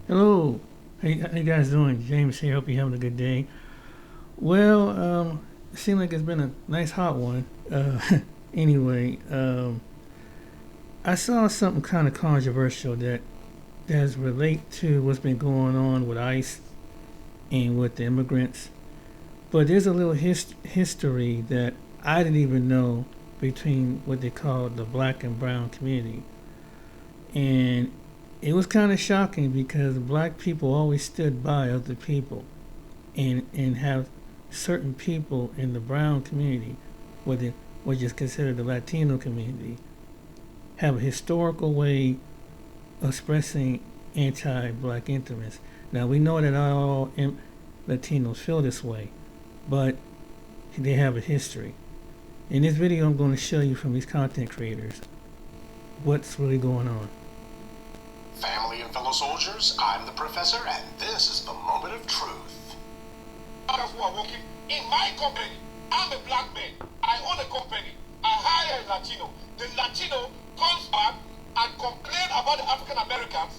Hello. How you guys doing? James here. Hope you're having a good day. Well, it seemed like it's been a nice hot one. Anyway, I saw something kind of controversial that does relate to what's been going on with ICE and with the immigrants. But there's a little history that I didn't even know between what they call the black and brown community. And it was kind of shocking because black people always stood by other people and have certain people in the brown community, which is considered the Latino community, have a historical way of expressing anti-black sentiments. Now we know that not all Latinos feel this way, but they have a history. In this video, I'm going to show you from these content creators what's really going on. Family and fellow soldiers, I'm the professor, and this is the moment of truth. Others who are working in my company. I'm a black man. I own a company. I hire a Latino. The Latino comes back and complain about the African Americans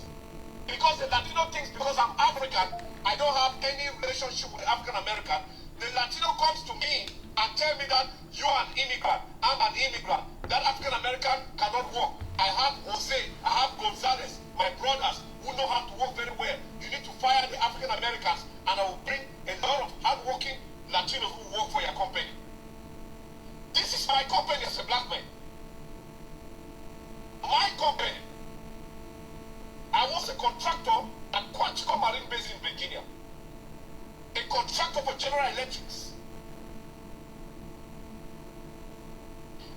because the Latino thinks because I'm African, I don't have any relationship with the African American. The Latino comes to me and tell me that you are an immigrant. I'm an immigrant. That African American cannot work. I have Jose, I have Gonzalez, my brothers who know how to work very well. You need to fire the African Americans and I will bring a lot of hardworking Latinos who work for your company. This is my company as a black man. My company. I was a contractor at Quantico Marine Base in Virginia. A contractor for General Electrics.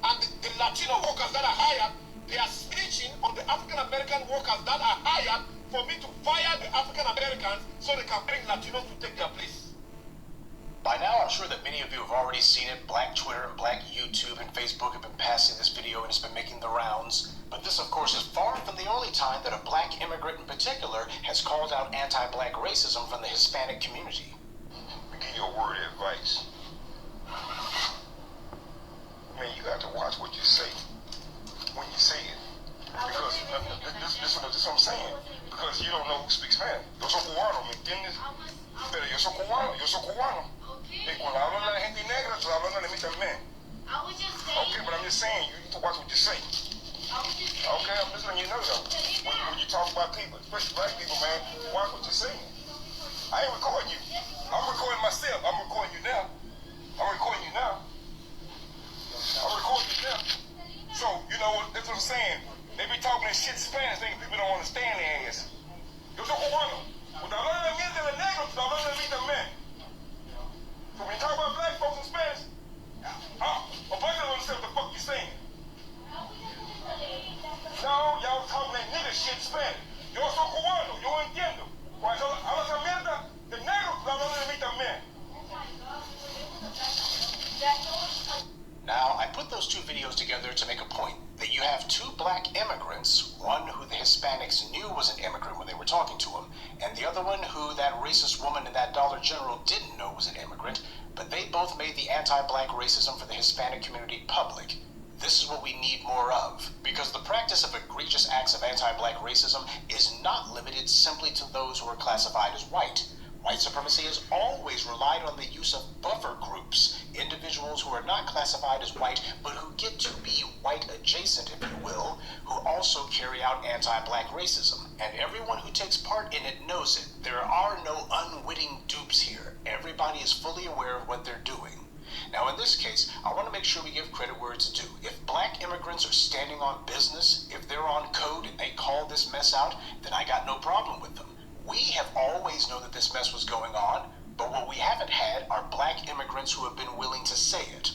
And the Latino workers that are hired, they are snitching on the African American workers that are hired for me to fire the African Americans so they can bring Latinos to take their place. By now, I'm sure that many of you have already seen it. Black Twitter and Black YouTube and Facebook have been passing this video and it's been making the rounds. But this, of course, is far from the only time that a black immigrant in particular has called out anti-black racism from the Hispanic community. Let me give you a word of advice. Man, you got to watch what you say when you say it. Because this is what I'm saying. Because you don't know who speaks Spanish. Yo soy cubano, ¿me entiendes? Pero yo soy cubano. Y cuando hablan de la gente negra, estoy hablando de mí también. Okay, but I'm just saying, you need to watch what you say. Okay, I'm just letting you know though. When you talk about people, especially black people, man, watch what you're saying. I ain't recording you. I'm recording myself. I'm recording you now. I'm recording you now. So, you know, that's what I'm saying. They be talking this shit Spanish, thinking people don't understand their ass. Yo soy cubano. Cuando hablan de mí de los negros, te hablan de mí también. So when you talk about black folks in Spanish, a black don't understand what the fuck you saying. No, y'all talking that nigga shit Spanish. Yo soy cubano, yo entiendo. Cuando hablas esa mierda, de negros, te hablan de mí también. Now, I put those two videos together to make a point that you have two black immigrants, one who the Hispanics knew was an immigrant when they were talking to him, and the other one who that racist woman in that Dollar General didn't know was an immigrant, but they both made the anti-black racism for the Hispanic community public. This is what we need more of, because the practice of egregious acts of anti-black racism is not limited simply to those who are classified as white. White supremacy has always relied on the use of buffer groups, individuals who are not classified as white, but who get to be white adjacent, if you will, who also carry out anti-black racism. And everyone who takes part in it knows it. There are no unwitting dupes here. Everybody is fully aware of what they're doing. Now, in this case, I want to make sure we give credit where it's due. If black immigrants are standing on business, if they're on code and they call this mess out, then I got no problem with them. We have always known that this mess was going on, but what we haven't had are black immigrants who have been willing to say it.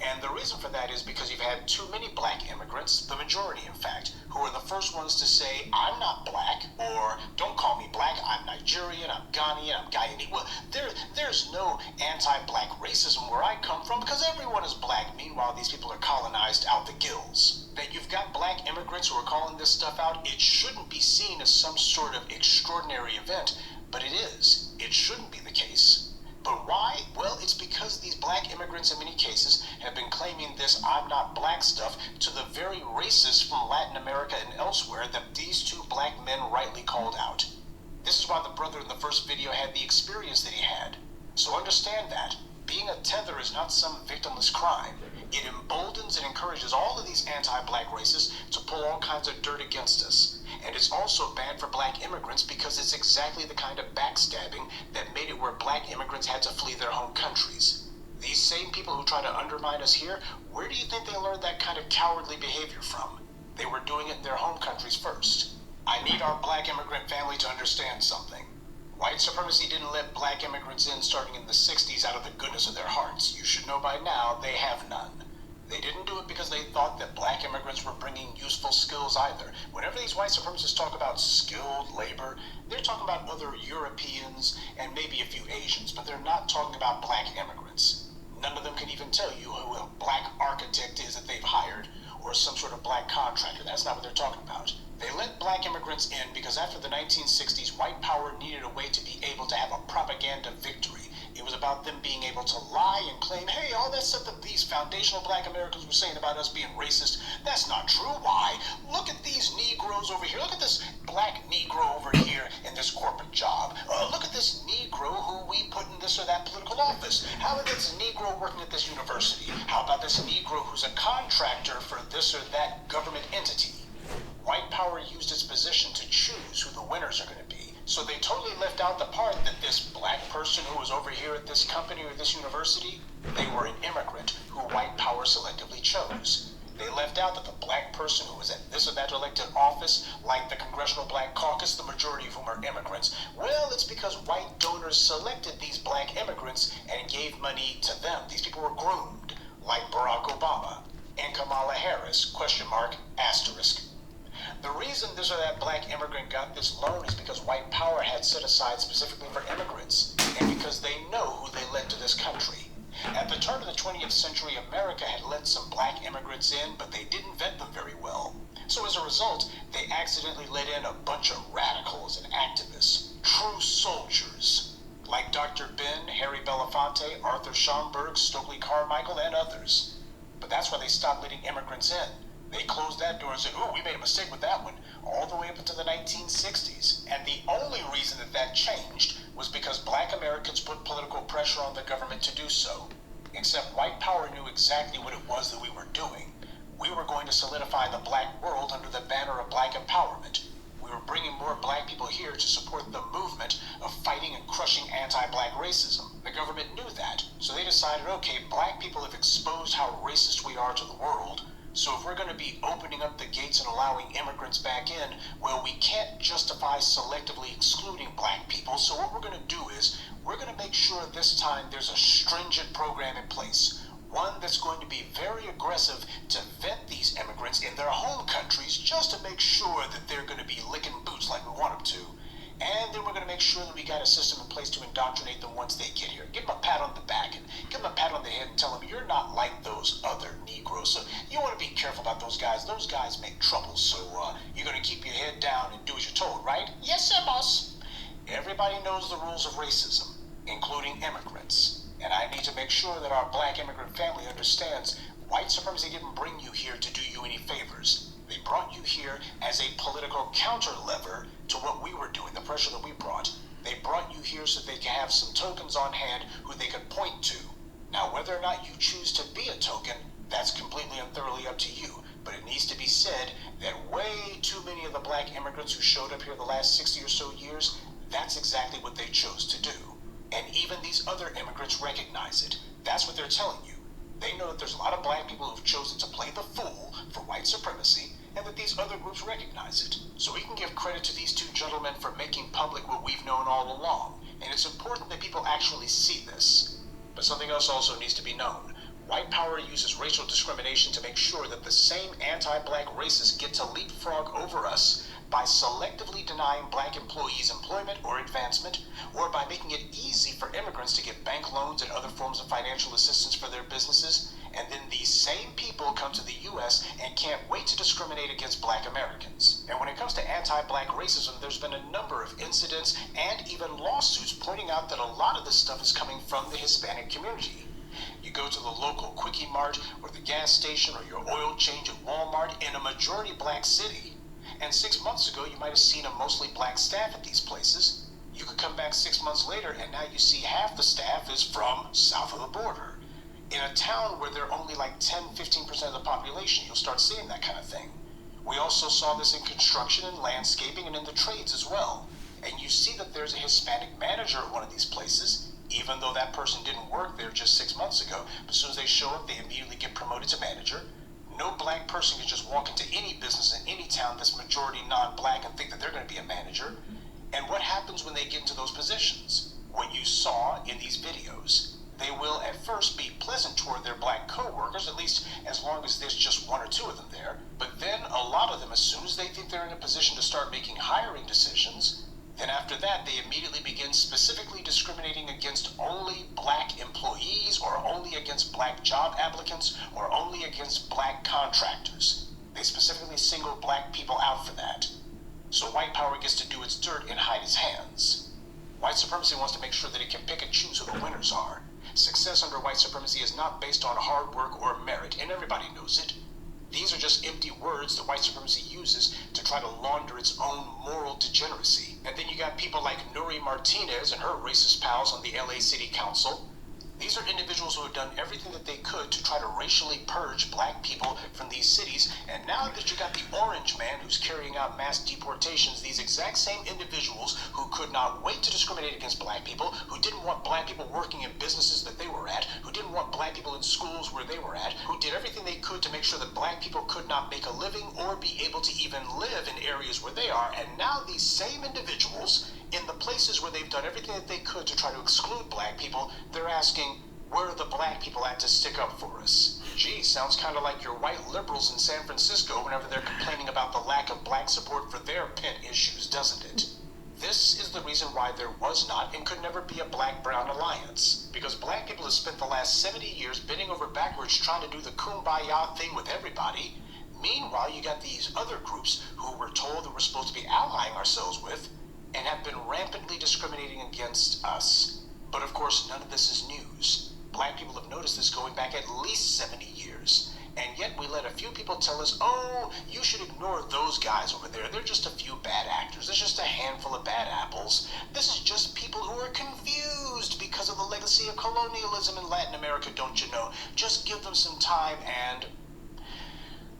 And the reason for that is because you've had too many black immigrants, the majority in fact, who are the first ones to say, I'm not black, or don't call me black, I'm Nigerian, I'm Ghanaian, I'm Guyanese. Well, there's no anti-black racism where I come from because everyone is black. Meanwhile, these people are colonized out the gills. That you've got black immigrants who are calling this stuff out, it shouldn't be seen as some sort of extraordinary event, but it is. It shouldn't be the case. But why? Well, it's because these black immigrants in many cases have been claiming this I'm not black stuff to the very racists from Latin America and elsewhere that these two black men rightly called out. This is why the brother in the first video had the experience that he had. So understand that. Being a tether is not some victimless crime. It emboldens and encourages all of these anti-black racists to pull all kinds of dirt against us. And it's also bad for black immigrants because it's exactly the kind of backstabbing that made it where black immigrants had to flee their home countries. These same people who try to undermine us here, where do you think they learned that kind of cowardly behavior from? They were doing it in their home countries first. I need our black immigrant family to understand something. White supremacy didn't let black immigrants in starting in the 60s out of the goodness of their hearts. You should know by now they have none. They didn't do it because they thought that black immigrants were bringing useful skills either. Whenever these white supremacists talk about skilled labor, they're talking about other Europeans and maybe a few Asians, but they're not talking about black immigrants. None of them can even tell you who a black architect is that they've hired or some sort of black contractor. That's not what they're talking about. They let black immigrants in because after the 1960s, white power needed a way to be able to have a propaganda victory. It was about them being able to lie and claim, hey, all that stuff that these foundational black Americans were saying about us being racist, that's not true. Why? Look at these Negroes over here. Look at this black Negro over here in this corporate job. Look at this Negro who we put in this or that political office. How about this Negro working at this university? How about this Negro who's a contractor for this or that government entity? White power used its position to choose who the winners are going to be. So they totally left out the part that this black person who was over here at this company or this university, they were an immigrant who white power selectively chose. They left out that the black person who was at this or that elected office, like the Congressional Black Caucus, the majority of whom are immigrants, well, it's because white donors selected these black immigrants and gave money to them. These people were groomed, like Barack Obama and Kamala Harris, ***. The reason this or that black immigrant got this loan is because white power had set aside specifically for immigrants, and because they know who they led to this country. At the turn of the 20th century, America had let some black immigrants in, but they didn't vet them very well. So as a result, they accidentally let in a bunch of radicals and activists, true soldiers, like Dr. Ben, Harry Belafonte, Arthur Schomburg, Stokely Carmichael, and others. But that's why they stopped letting immigrants in. They closed that door and said, oh, we made a mistake with that one, all the way up into the 1960s. And the only reason that that changed was because black Americans put political pressure on the government to do so. Except white power knew exactly what it was that we were doing. We were going to solidify the black world under the banner of black empowerment. We were bringing more black people here to support the movement of fighting and crushing anti-black racism. The government knew that, so they decided, okay, black people have exposed how racist we are to the world. So if we're going to be opening up the gates and allowing immigrants back in, well, we can't justify selectively excluding black people. So what we're going to do is we're going to make sure this time there's a stringent program in place. One that's going to be very aggressive to vet these immigrants in their home countries just to make sure that they're going to be licking boots like we want them to. And then we're going to make sure that we got a system in place to indoctrinate them once they get here. Give them a pat on the back and give them a pat on the head and tell them you're not like those other Negroes. So you want to be careful about those guys. Those guys make trouble. So you're going to keep your head down and do as you're told, right? Yes, sir, boss. Everybody knows the rules of racism, including immigrants. And I need to make sure that our black immigrant family understands white supremacy didn't bring you here to do you any favors. They brought you here as a political counter lever to what we were doing, the pressure that we brought. They brought you here so they could have some tokens on hand who they could point to. Now, whether or not you choose to be a token, that's completely and thoroughly up to you. But it needs to be said that way too many of the black immigrants who showed up here the last 60 or so years, that's exactly what they chose to do. And even these other immigrants recognize it. That's what they're telling you. They know that there's a lot of black people who've chosen to play the fool for white supremacy, and that these other groups recognize it. So we can give credit to these two gentlemen for making public what we've known all along. And it's important that people actually see this. But something else also needs to be known. White power uses racial discrimination to make sure that the same anti-black racists get to leapfrog over us by selectively denying black employees employment or advancement, or by making it easy for immigrants to get bank loans and other forms of financial assistance for their businesses. And then these same people come to the U.S. and can't wait to discriminate against black Americans. And when it comes to anti-black racism, there's been a number of incidents and even lawsuits pointing out that a lot of this stuff is coming from the Hispanic community. You go to the local Quickie Mart or the gas station or your oil change at Walmart in a majority black city, And 6 months ago, you might have seen a mostly black staff at these places. You could come back 6 months later, and now you see half the staff is from south of the border. In a town where there are only like 10-15% of the population, you'll start seeing that kind of thing. We also saw this in construction and landscaping and in the trades as well. And you see that there's a Hispanic manager at one of these places, even though that person didn't work there just 6 months ago. But as soon as they show up, they immediately get promoted to manager. No black person can just walk into any business in any town that's majority non-black and think that they're going to be a manager. And what happens when they get into those positions? What you saw in these videos. They will at first be pleasant toward their black co-workers, at least as long as there's just one or two of them there. But then a lot of them, as soon as they think they're in a position to start making hiring decisions, then after that they immediately begin specifically discriminating against only black employees, or only against black job applicants, or only against black contractors. They specifically single black people out for that. So white power gets to do its dirt and hide its hands. White supremacy wants to make sure that it can pick and choose who the winners are. Success under white supremacy is not based on hard work or merit, and everybody knows it. These are just empty words that white supremacy uses to try to launder its own moral degeneracy. And then you got people like Nuri Martinez and her racist pals on the LA City Council. These are individuals who have done everything that they could to try to racially purge black people from these cities. And now that you got the orange man who's carrying out mass deportations, these exact same individuals who could not wait to discriminate against black people, who didn't want black people working in businesses that they were at, who didn't want black people in schools where they were at, who did everything they could to make sure that black people could not make a living or be able to even live in areas where they are. And now these same individuals, in the places where they've done everything that they could to try to exclude black people, they're asking, where are the black people at to stick up for us? Gee, sounds kind of like your white liberals in San Francisco whenever they're complaining about the lack of black support for their pet issues, doesn't it? This is the reason why there was not and could never be a black-brown alliance. Because black people have spent the last 70 years bending over backwards trying to do the kumbaya thing with everybody. Meanwhile, you got these other groups who we're told that we're supposed to be allying ourselves with, and have been rampantly discriminating against us. But of course, none of this is news. Black people have noticed this going back at least 70 years. And yet we let a few people tell us, oh, you should ignore those guys over there. They're just a few bad actors. There's just a handful of bad apples. This is just people who are confused because of the legacy of colonialism in Latin America, don't you know? Just give them some time. And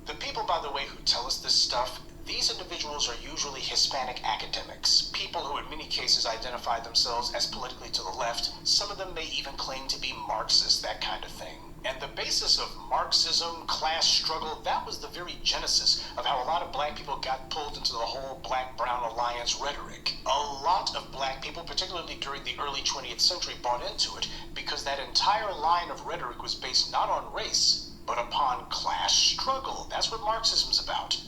the people, by the way, who tell us this stuff, these individuals are usually Hispanic academics, people who in many cases identify themselves as politically to the left. Some of them may even claim to be Marxist, that kind of thing. And the basis of Marxism, class struggle, that was the very genesis of how a lot of black people got pulled into the whole black-brown alliance rhetoric. A lot of black people, particularly during the early 20th century, bought into it because that entire line of rhetoric was based not on race, but upon class struggle. That's what Marxism's about.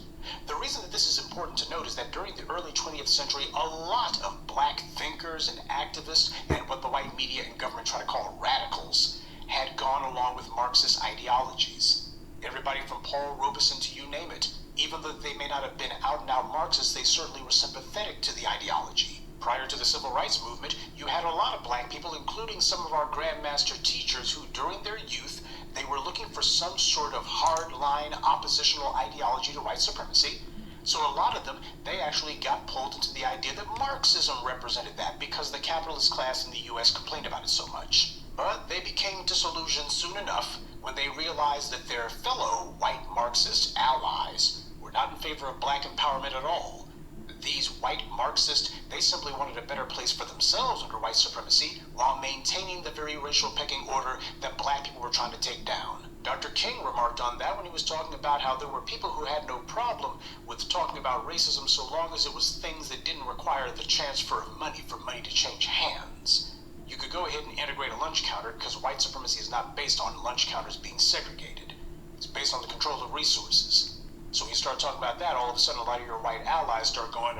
The reason that this is important to note is that during the early 20th century, a lot of black thinkers and activists, and what the white media and government try to call radicals, had gone along with Marxist ideologies. Everybody from Paul Robeson to you name it. Even though they may not have been out-and-out Marxists, they certainly were sympathetic to the ideology. Prior to the Civil Rights Movement, you had a lot of black people, including some of our grandmaster teachers, who during their youth, they were looking for some sort of hard-line oppositional ideology to white supremacy. So a lot of them, they actually got pulled into the idea that Marxism represented that because the capitalist class in the U.S. complained about it so much. But they became disillusioned soon enough when they realized that their fellow white Marxist allies were not in favor of black empowerment at all. These white Marxists, they simply wanted a better place for themselves under white supremacy while maintaining the very racial pecking order that black people were trying to take down. Dr. King remarked on that when he was talking about how there were people who had no problem with talking about racism so long as it was things that didn't require the transfer of money for money to change hands. You could go ahead and integrate a lunch counter because white supremacy is not based on lunch counters being segregated. It's based on the control of resources. So when you start talking about that, all of a sudden a lot of your white allies start going,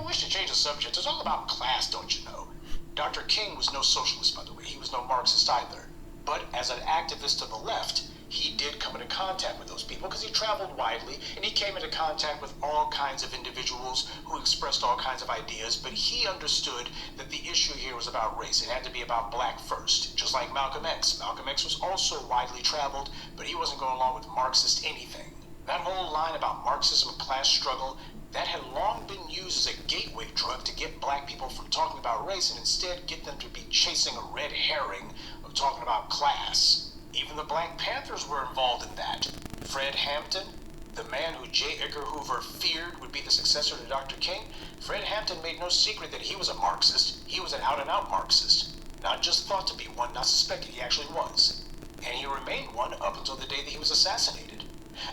we should change the subject. It's all about class, don't you know? Dr. King was no socialist, by the way. He was no Marxist either. But as an activist to the left, he did come into contact with those people because he traveled widely and he came into contact with all kinds of individuals who expressed all kinds of ideas, but he understood that the issue here was about race. It had to be about black first, just like Malcolm X. Malcolm X was also widely traveled, but he wasn't going along with Marxist anything. That whole line about Marxism and class struggle, that had long been used as a gateway drug to get black people from talking about race and instead get them to be chasing a red herring of talking about class. Even the Black Panthers were involved in that. Fred Hampton, the man who J. Edgar Hoover feared would be the successor to Dr. King, Fred Hampton made no secret that he was a Marxist. He was an out-and-out Marxist. Not just thought to be one, not suspected, he actually was. And he remained one up until the day that he was assassinated.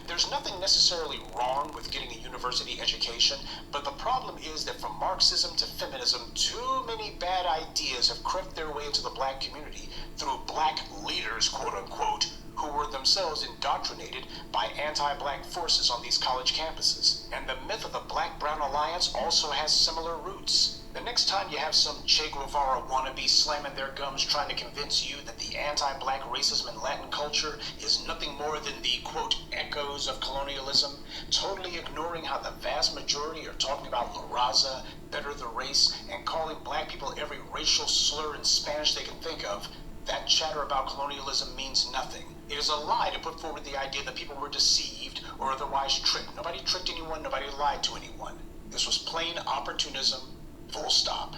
There's nothing necessarily wrong with getting a university education, but the problem is that from Marxism to feminism, too many bad ideas have crept their way into the black community through black leaders, quote-unquote, who were themselves indoctrinated by anti-black forces on these college campuses. And the myth of the Black-Brown Alliance also has similar roots. The next time you have some Che Guevara wannabe slamming their gums trying to convince you that the anti-black racism in Latin culture is nothing more than the, quote, echoes of colonialism, totally ignoring how the vast majority are talking about La Raza, better the race, and calling black people every racial slur in Spanish they can think of, that chatter about colonialism means nothing. It is a lie to put forward the idea that people were deceived or otherwise tricked. Nobody tricked anyone, nobody lied to anyone. This was plain opportunism, full stop.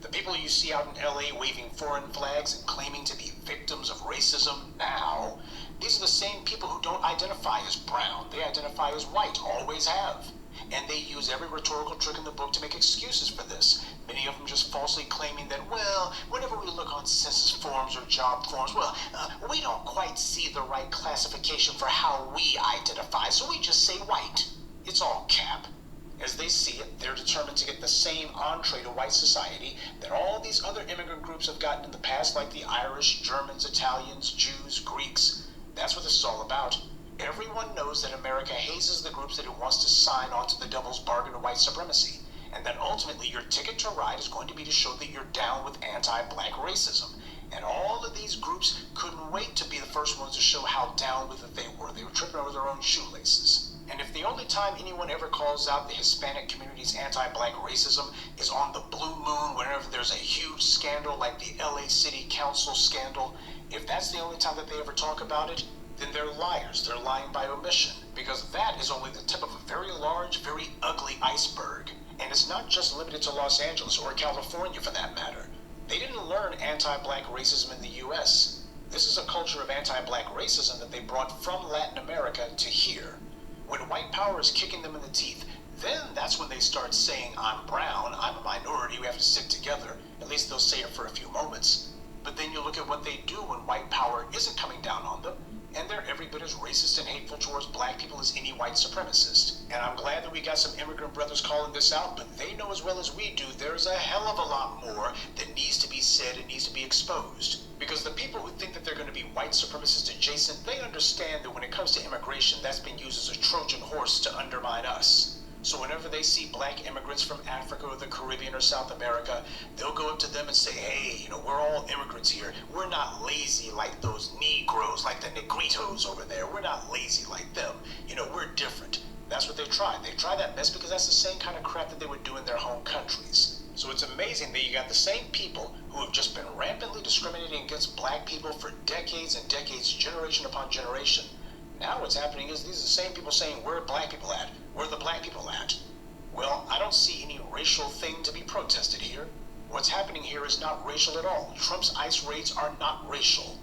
The people you see out in LA waving foreign flags and claiming to be victims of racism now, these are the same people who don't identify as brown. They identify as white, always have. And they use every rhetorical trick in the book to make excuses for this. Many of them just falsely claiming that, well, whenever we look on census forms or job forms, we don't quite see the right classification for how we identify, so we just say white. It's all cap. As they see it, they're determined to get the same entree to white society that all these other immigrant groups have gotten in the past, like the Irish, Germans, Italians, Jews, Greeks. That's what this is all about. Everyone knows that America hazes the groups that it wants to sign on to the devil's bargain of white supremacy, and that ultimately your ticket to ride is going to be to show that you're down with anti-black racism. And all of these groups couldn't wait to be the first ones to show how down with it they were. They were tripping over their own shoelaces. And if the only time anyone ever calls out the Hispanic community's anti-black racism is on the blue moon whenever there's a huge scandal like the LA City Council scandal, if that's the only time that they ever talk about it, then they're liars. They're lying by omission. Because that is only the tip of a very large, very ugly iceberg. And it's not just limited to Los Angeles or California for that matter. They didn't learn anti-black racism in the US. This is a culture of anti-black racism that they brought from Latin America to here. When white power is kicking them in the teeth, then that's when they start saying, I'm brown, I'm a minority, we have to stick together. At least they'll say it for a few moments. But then you look at what they do when white power isn't coming down on them, and they're every bit as racist and hateful towards black people as any white supremacist. And I'm glad that we got some immigrant brothers calling this out, but they know as well as we do there's a hell of a lot more that needs to be said and needs to be exposed. Because the people who think that they're going to be white supremacist adjacent, they understand that when it comes to immigration, that's been used as a Trojan horse to undermine us. So whenever they see black immigrants from Africa or the Caribbean or South America, they'll go up to them and say, hey, we're all immigrants here. We're not lazy like those Negroes, like the Negritos over there. We're not lazy like them. We're different. That's what they try. They try that mess because that's the same kind of crap that they would do in their home countries. So it's amazing that you got the same people who have just been rampantly discriminating against black people for decades and decades, generation upon generation. Now what's happening is these are the same people saying, where are black people at? Where are the black people at? Well, I don't see any racial thing to be protested here. What's happening here is not racial at all. Trump's ICE raids are not racial.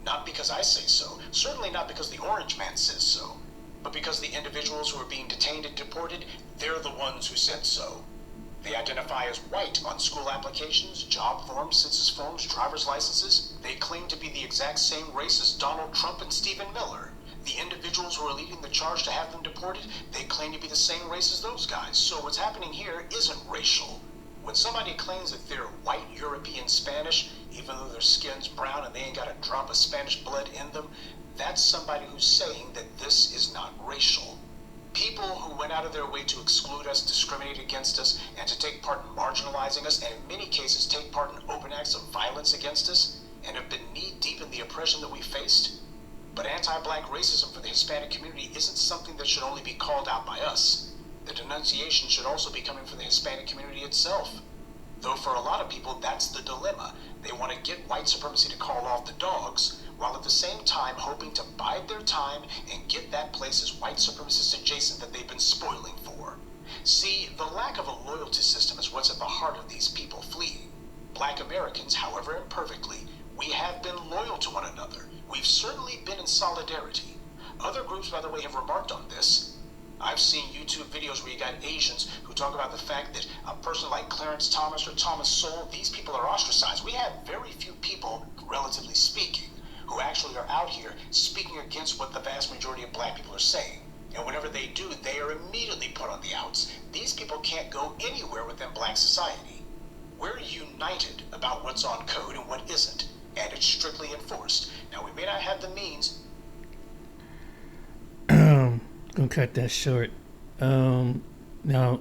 Not because I say so, certainly not because the Orange Man says so, but because the individuals who are being detained and deported, they're the ones who said so. They identify as white on school applications, job forms, census forms, driver's licenses. They claim to be the exact same race as Donald Trump and Stephen Miller. The individuals who are leading the charge to have them deported, they claim to be the same race as those guys. So what's happening here isn't racial. When somebody claims that they're white, European, Spanish, even though their skin's brown and they ain't got a drop of Spanish blood in them, that's somebody who's saying that this is not racial. People who went out of their way to exclude us, discriminate against us, and to take part in marginalizing us, and in many cases take part in open acts of violence against us, and have been knee-deep in the oppression that we faced. But anti-black racism for the Hispanic community isn't something that should only be called out by us. The denunciation should also be coming from the Hispanic community itself. Though for a lot of people, that's the dilemma. They want to get white supremacy to call off the dogs, while at the same time hoping to bide their time and get that place as white supremacist adjacent that they've been spoiling for. See, the lack of a loyalty system is what's at the heart of these people fleeing. Black Americans, however imperfectly, we have been loyal to one another. We've certainly been in solidarity. Other groups, by the way, have remarked on this. I've seen YouTube videos where you got Asians who talk about the fact that a person like Clarence Thomas or Thomas Sowell, these people are ostracized. We have very few people, relatively speaking, who actually are out here speaking against what the vast majority of black people are saying. And whenever they do, they are immediately put on the outs. These people can't go anywhere within black society. We're united about what's on code and what isn't, and it's strictly enforced. Now, we may not have the means. Gonna cut that short. Now,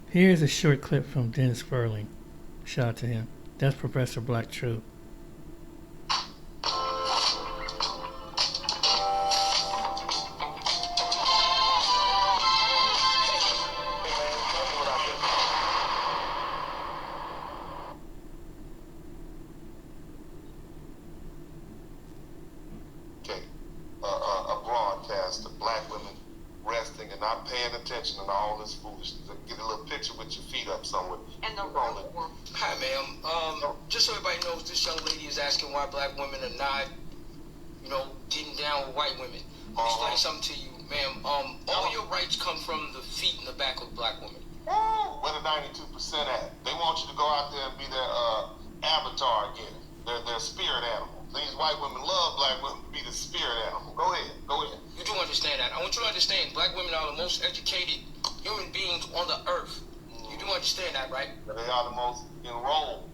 here's a short clip from Dennis Furling. Shout out to him. That's Professor Black True. attention and all this foolishness. Get a little picture with your feet up somewhere. And the Hi, ma'am. Just so everybody knows, this young lady is asking why black women are not, getting down with white women. Let me explain something to you, ma'am. All your rights come from the feet and the back of black women. Where the 92% at? They want you to go out there and be their avatar again. Their spirit animal. These white women love black women to be the spirit animal. Go ahead. You do understand that. I want you to understand, black women are the most educated human beings on the earth. You do understand that, right? They are the most enrolled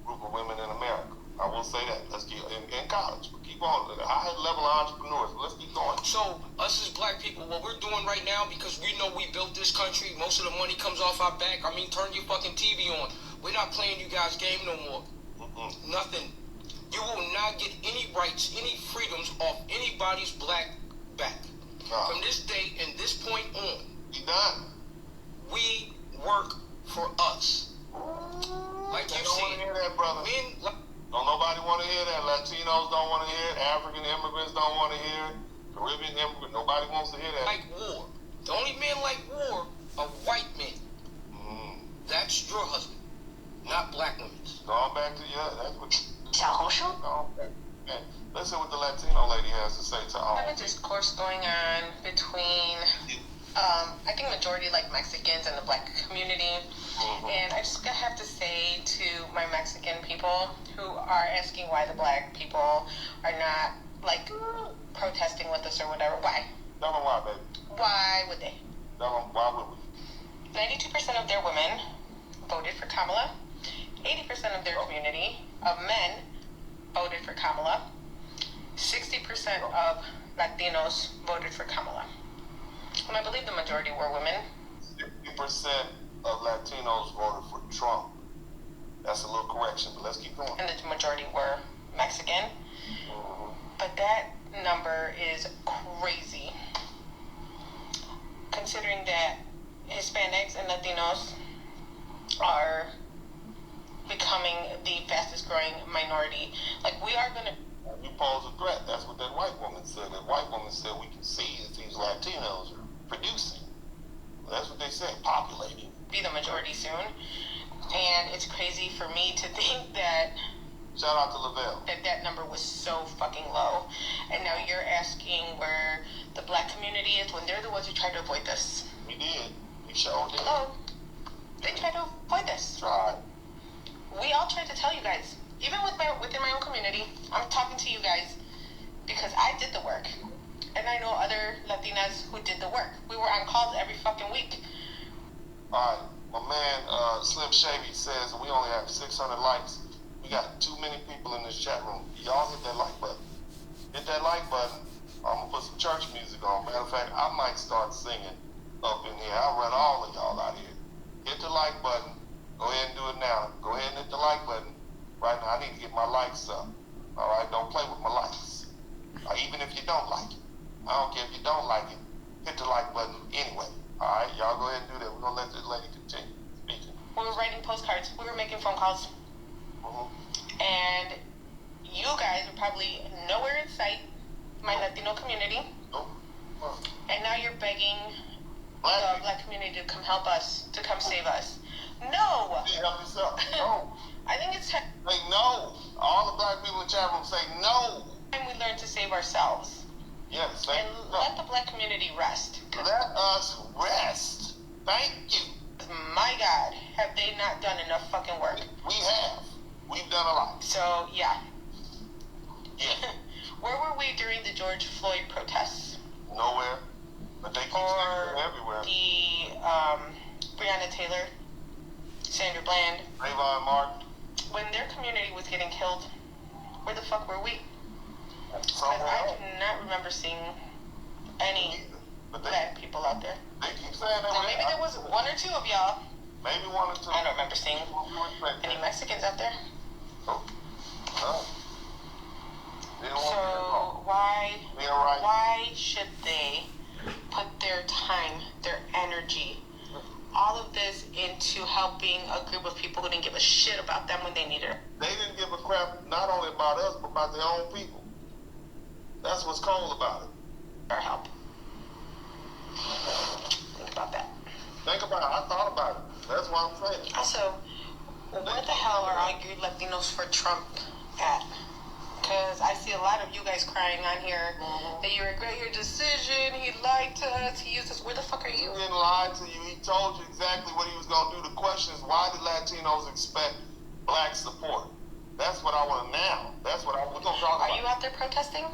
group of women in America. I will say that. Let's keep in college. But keep on. High-level entrepreneurs. Let's keep going. So, us as black people, what we're doing right now, because we know we built this country, most of the money comes off our back. I mean, turn your fucking TV on. We're not playing you guys' game no more. Nothing. You will not get any rights, any freedoms off anybody's black back. From this day and this point on, You done? we work for us. Like They you don't want to see, hear that, brother. Don't nobody want to hear that. Latinos don't want to hear it. African immigrants don't want to hear it. Caribbean immigrants, nobody wants to hear that. like war. The only men like war are white men. That's your husband, not black women's. Going back to that's what. 小红书 Okay. Let's see what the Latino lady has to say to all. have a discourse going on between I think majority like Mexicans and the black community. And I just have to say to my Mexican people who are asking why the black people are not like protesting with us or whatever, why? Tell them why, baby. Why would they? Tell them why would we? 92% of their women voted for Kamala. 80% of their community of men voted for Kamala. 60% of Latinos voted for Kamala. And I believe the majority were women. 60% of Latinos voted for Trump. That's a little correction, but let's keep going. And the majority were Mexican. But that number is crazy, considering that Hispanics and Latinos are becoming the fastest growing minority. Like, we are going to... You pose a threat. That's what that white woman said. That white woman said we can see that these Latinos are producing. That's what they said, populating. be the majority soon. And it's crazy for me to think that Shout out to Lavelle. that number was so fucking low. And now you're asking where the black community is when they're the ones who tried to avoid this. We did. We sure did. Hello? They tried to avoid this. Tried. We all tried to tell you guys. Even within my own community, I'm talking to you guys because I did the work. And I know other Latinas who did the work. We were on calls every fucking week. Alright, my man Slim Shady says we only have 600 likes. We got too many people in this chat room. Y'all hit that like button. Hit that like button. I'm gonna put some church music on. Matter of fact, I might start singing up in here. I'll run all of y'all out here. Hit the like button. Go ahead and do it now. Go ahead and hit the like button. Right now, I need to get my likes up. Alright, don't play with my likes. Even if you don't like it. I don't care if you don't like it. Hit the like button anyway. Alright, y'all go ahead and do that. We're gonna let this lady continue speaking. We were writing postcards. We were making phone calls. And you guys were probably nowhere in sight, my Latino community. And now you're begging the black community to come help us, to come save us. No! You help yourself. No. I think it's time Say no. All the black people in the chat room say no. we learn to save ourselves. Yes, And let the black community rest. Let us rest. Thank you. My God, have they not done enough fucking work? We have. We've done a lot. So, yeah. Yeah. Where were we during the George Floyd protests? Nowhere. But they keep saying they're everywhere. The Breonna Taylor, Sandra Bland. Trayvon Martin. When their community was getting killed, where the fuck were we? Because Somewhere I else. do not remember seeing any But black people out there. they keep saying that. Now, maybe there was one or two of y'all. Maybe one or two. I don't remember seeing any Mexicans out there. Oh. No. They don't want to So right. why should they put their time, their energy, all of this into helping a group of people who didn't give a shit about them when they needed it? They didn't give a crap not only about us, but about their own people. That's what's cold about it. Our help. Think about that. Think about it. I thought about it. That's what I'm saying. Also, where the hell are all you Latinos for Trump at? Because I see a lot of you guys crying on here that you regret your decision, he lied to us, he used us. Where the fuck are you? He didn't lie to you. He told you exactly what he was going to do. The question is, why did Latinos expect black support? That's what I want now. That's what we're going to talk about. Are you out there protesting?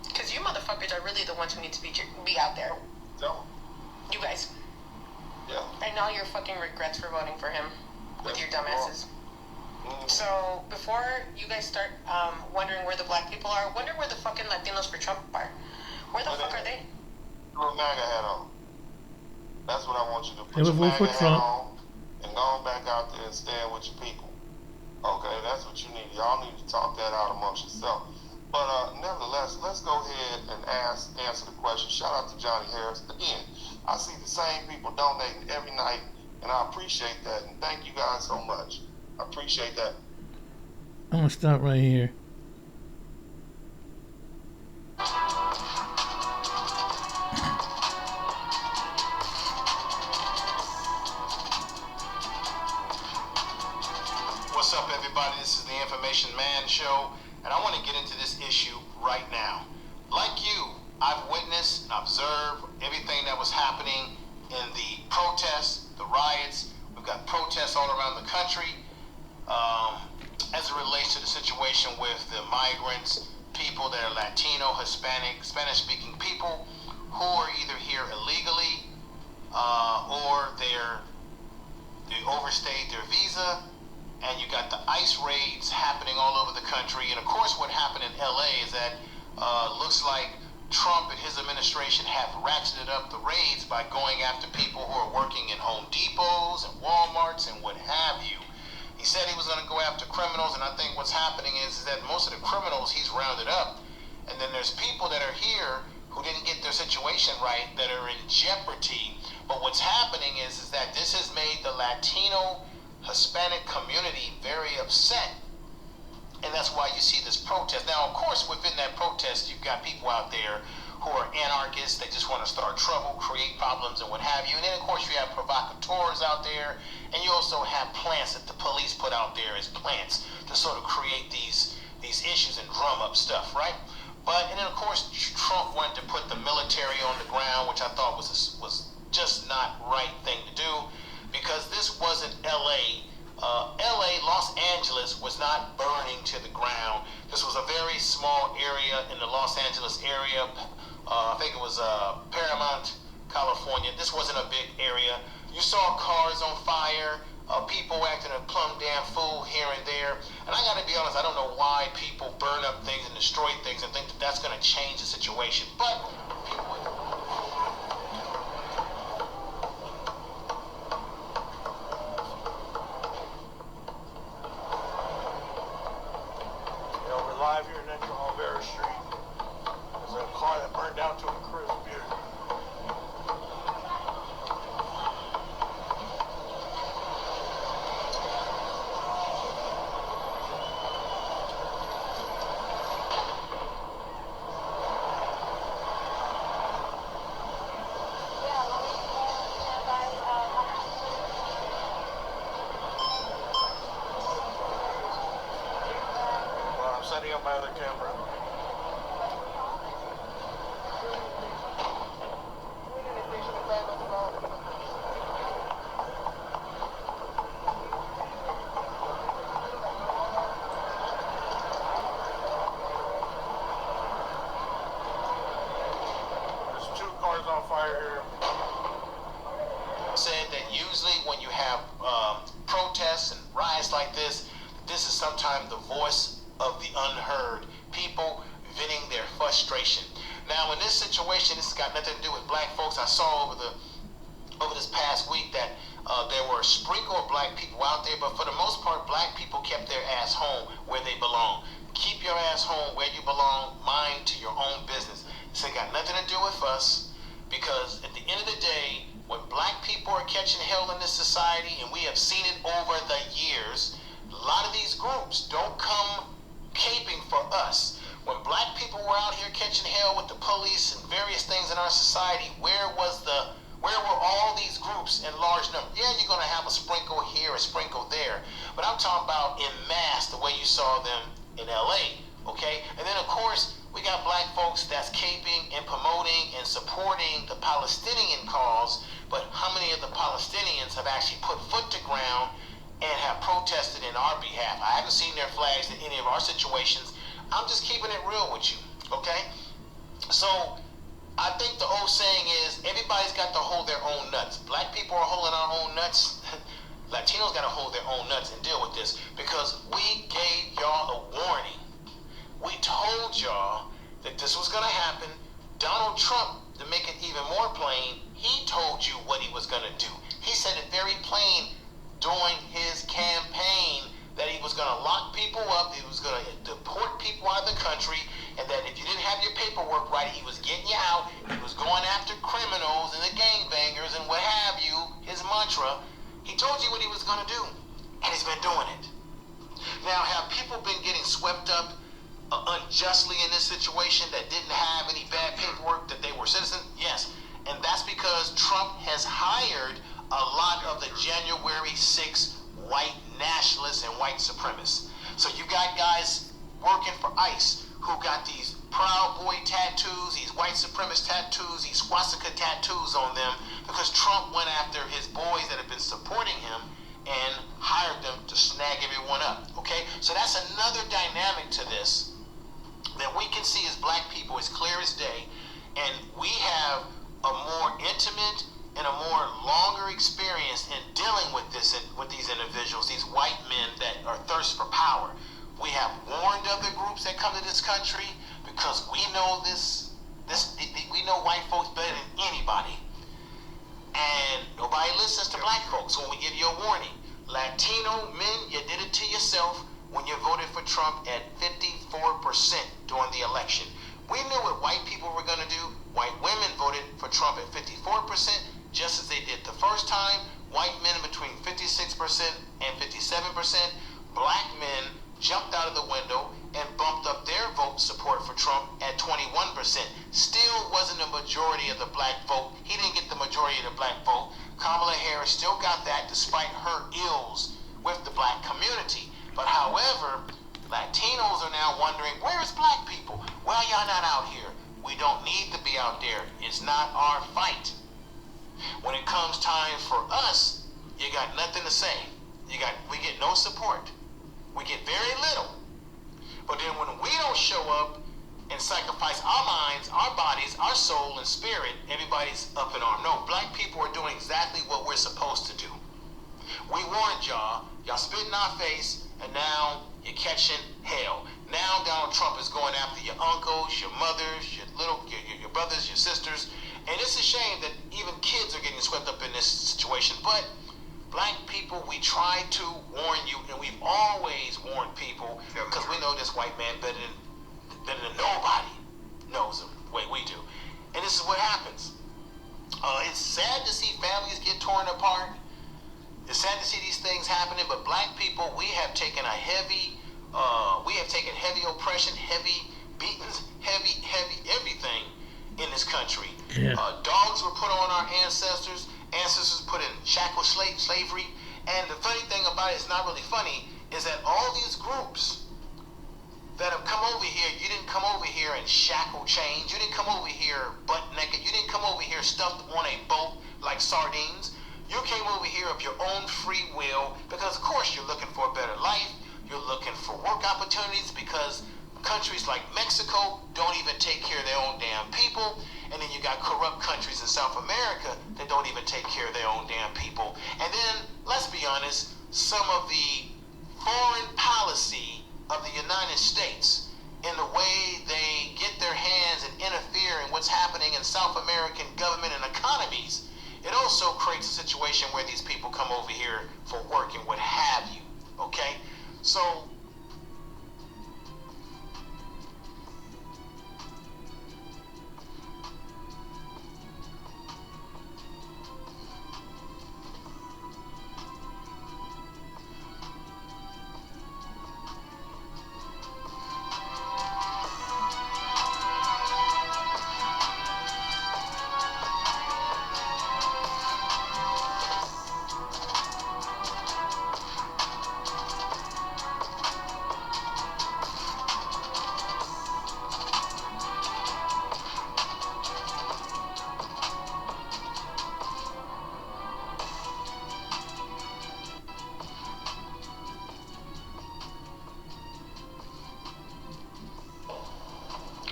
Because you motherfuckers are really the ones who need to be out there. No. You guys. Yeah. And all your fucking regrets for voting for him with your dumbasses. So, before you guys start wondering where the black people are, wonder where the fucking Latinos for Trump are. Where the fuck are they? Put a MAGA hat on. That's what I want you to put. They would your vote for MAGA hat Trump. on and go back out there and stand with your people. Okay, that's what you need. Y'all need to talk that out amongst yourself. But nevertheless, let's go ahead and answer the question. Shout out to Johnny Harris. Again, I see the same people donating every night, and I appreciate that. And thank you guys so much. I appreciate that. I'm gonna stop right here. What's up, everybody? This is the Information Man Show, and I want to get into this issue right now. Like you, I've witnessed and observed everything that was happening in the protests, the riots. We've got protests all around the country as it relates to the situation with the migrants, people that are Latino, Hispanic, Spanish-speaking people who are either here illegally or they overstayed their visa. And you got the ICE raids happening all over the country. And of course, what happened in LA is that looks like Trump and his administration have ratcheted up the raids by going after people who are working in Home Depots and Walmarts and what have you. He said he was going to go after criminals, and I think what's happening is that most of the criminals he's rounded up. And then there's people that are here who didn't get their situation right that are in jeopardy. But what's happening is that this has made the Latino Hispanic community very upset, and that's why you see this protest. Now, of course, within that protest, you've got people out there who are anarchists. They just want to start trouble, create problems, and what have you. And then, of course, you have provocateurs out there, and you also have plants that the police put out there as plants to sort of create these issues and drum up stuff, right? And then, of course, Trump wanted to put the military on the ground, which I thought was just not right thing to do. Because this wasn't LA. Los Angeles was not burning to the ground. This was a very small area in the Los Angeles area. I think it was Paramount, California. This wasn't a big area. You saw cars on fire, people acting a plumb damn fool here and there. And I gotta be honest, I don't know why people burn up things and destroy things and think that that's gonna change the situation. But people... Live here next to Olvera Street. There's a car that burned down to a crisp here. somebody on my other camera. There's 2 cars on fire here. Said that usually when you have protests and riots like this is sometimes the voice of the unheard, people venting their frustration. Now in this situation, this has got nothing to do with black folks. I saw over this past week that there were a sprinkle of black people out there, but for the most part, black people kept their ass home where they belong. Keep your ass home where you belong, mind to your own business. This ain't got nothing to do with us, because at the end of the day, when black people are catching hell in this society, and we have seen it over the years, a lot of these groups don't come caping for us. When black people were out here catching hell with the police and various things in our society, where were all these groups in large numbers? Yeah, you're gonna have a sprinkle here, a sprinkle there, but I'm talking about en masse, the way you saw them in LA, okay? And then of course, we got black folks that's caping and promoting and supporting the Palestinian cause, but how many of the Palestinians have actually put foot to ground and have protested in our behalf? I haven't seen their flags in any of our situations. I'm just keeping it real with you, okay? So I think the old saying is, everybody's got to hold their own nuts. Black people are holding our own nuts. Latinos got to hold their own nuts and deal with this, because we gave y'all a warning. We told y'all that this was going to happen. Donald Trump, to make it even more plain, he told you what he was going to do. He said it very plain during his campaign that he was going to lock people up, he was going to deport people out of the country, and that if you didn't have your paperwork right, he was getting you out. He was going after criminals and the gangbangers and what have you, his mantra. He told you what he was going to do, and he's been doing it. Now, have people been getting swept up unjustly in this situation that didn't have any bad paperwork, that they were citizens? Yes. And that's because Trump has hired a lot of the January 6th white nationalists and white supremacists. So you got guys working for ICE who got these Proud Boy tattoos, these white supremacist tattoos, these swastika tattoos on them, because Trump went after his boys that have been supporting him and hired them to snag everyone up, okay? So that's another dynamic to this that we can see as black people as clear as day, and we have a more intimate and a more longer experience in dealing with this, with these individuals, these white men that are thirst for power. We have warned other groups that come to this country, because we know we know white folks better than anybody. And nobody listens to black folks when we give you a warning. Latino men, you did it to yourself when you voted for Trump at 54% during the election. We knew what white people were going to do. White women voted for Trump at 54%, just as they did the first time. White men between 56% and 57%. Black men jumped out of the window and bumped up their vote support for Trump at 21%. Still wasn't a majority of the black vote. He didn't get the majority of the black vote. Kamala Harris still got that despite her ills with the black community. But however, Latinos are now wondering, where's black people? Well, y'all not out here. We don't need to be out there. It's not our fight. When it comes time for us, you got nothing to say. We get no support. We get very little. But then when we don't show up and sacrifice our minds, our bodies, our soul and spirit, everybody's up in arms. No, black people are doing exactly what we're supposed to do. We warned y'all, y'all spit in our face, and now you're catching hell. Now Donald Trump is going after your uncles, your mothers, your brothers, your sisters. And it's a shame that even kids are getting swept up in this situation. But black people, we try to warn you, and we've always warned people, because we know this white man better than nobody knows him the way we do. And this is what happens. It's sad to see families get torn apart. It's sad to see these things happening, but black people, we have taken heavy oppression, heavy beatings, heavy everything in this country. Yeah. Dogs were put on our ancestors put in shackle slavery. And the funny thing about it, it's not really funny, is that all these groups that have come over here, you didn't come over here in shackle chains. You didn't come over here butt naked. You didn't come over here stuffed on a boat like sardines. You came over here of your own free will because, of course, you're looking for a better life. You're looking for work opportunities because countries like Mexico don't even take care of their own damn people. And then you got corrupt countries in South America that don't even take care of their own damn people. And then, let's be honest, some of the foreign policy of the United States in the way they get their hands and interfere in what's happening in South American government and economies, it also creates a situation where these people come over here for work and what have you. Okay? So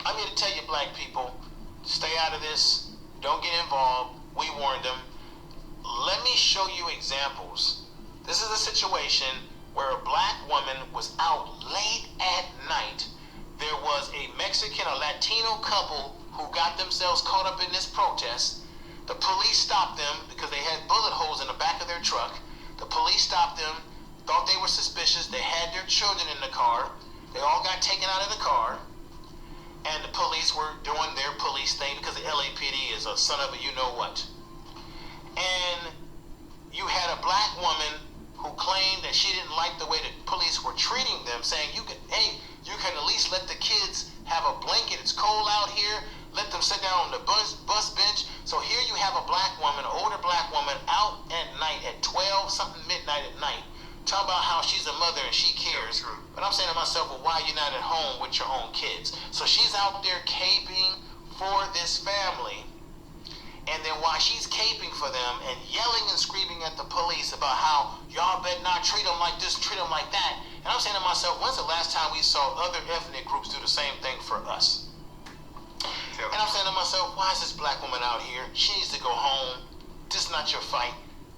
I'm here to tell you, black people, stay out of this. Don't get involved. We warned them. Let me show you examples. This is a situation where a black woman was out late at night. There was a Mexican or Latino couple who got themselves caught up in this protest. The police stopped them because they had bullet holes in the back of their truck. The police stopped them, thought they were suspicious. They had their children in the car. They all got taken out of the car. And the police were doing their police thing because the LAPD is a son of a you-know-what. And you had a black woman who claimed that she didn't like the way the police were treating them, saying, you can at least let the kids have a blanket. It's cold out here. Let them sit down on the bus bench. So here you have a black woman, an older black woman, out at night at 12-something midnight at night, talking about how she's a mother and she cares. But I'm saying to myself, well, why are you not at home with your own kids? So she's out there caping for this family. And then while she's caping for them and yelling and screaming at the police about how y'all better not treat them like this, treat them like that. And I'm saying to myself, when's the last time we saw other ethnic groups do the same thing for us? And I'm saying to myself, why is this black woman out here? She needs to go home. This is not your fight.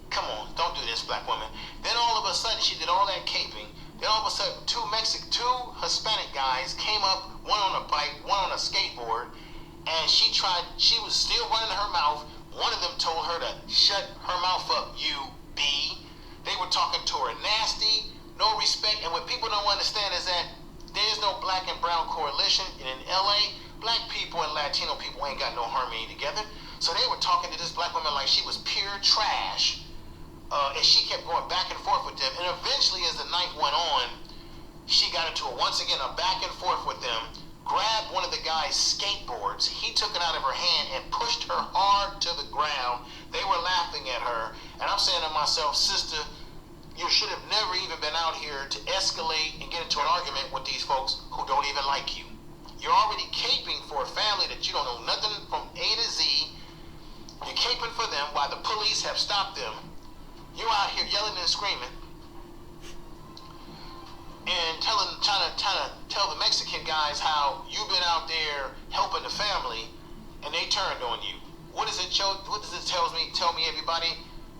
Come on, don't do this, black woman. Then all of a sudden, she did all that caping. Then all of a sudden, two Hispanic guys came up, one on a bike, one on a skateboard, and she was still running her mouth. One of them told her to shut her mouth up, you B. They were talking to her nasty, no respect, and what people don't understand is that there is no black and brown coalition. And in LA, black people and Latino people ain't got no harmony together. So they were talking to this black woman like she was pure trash. And she kept going back and forth with them. And eventually, as the night went on, she got into once again a back and forth with them, grabbed one of the guy's skateboards. He took it out of her hand and pushed her hard to the ground. They were laughing at her. And I'm saying to myself, sister, you should have never even been out here to escalate and get into an argument with these folks who don't even like you. You're already caping for a family that you don't know nothing from A to Z. You're caping for them while the police have stopped them. You're out here yelling and screaming and trying to tell the Mexican guys how you've been out there helping the family, and they turned on you. What does it tell me, everybody?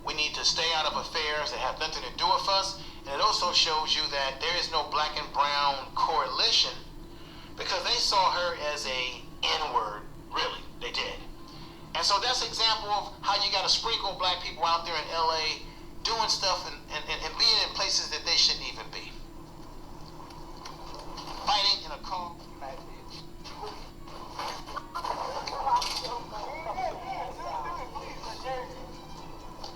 We need to stay out of affairs that have nothing to do with us. And it also shows you that there is no black and brown coalition because they saw her as a N-word. Really, they did. And so that's an example of how you got to sprinkle black people out there in LA doing stuff and being in places that they shouldn't even be. Fighting in a cold black bitch.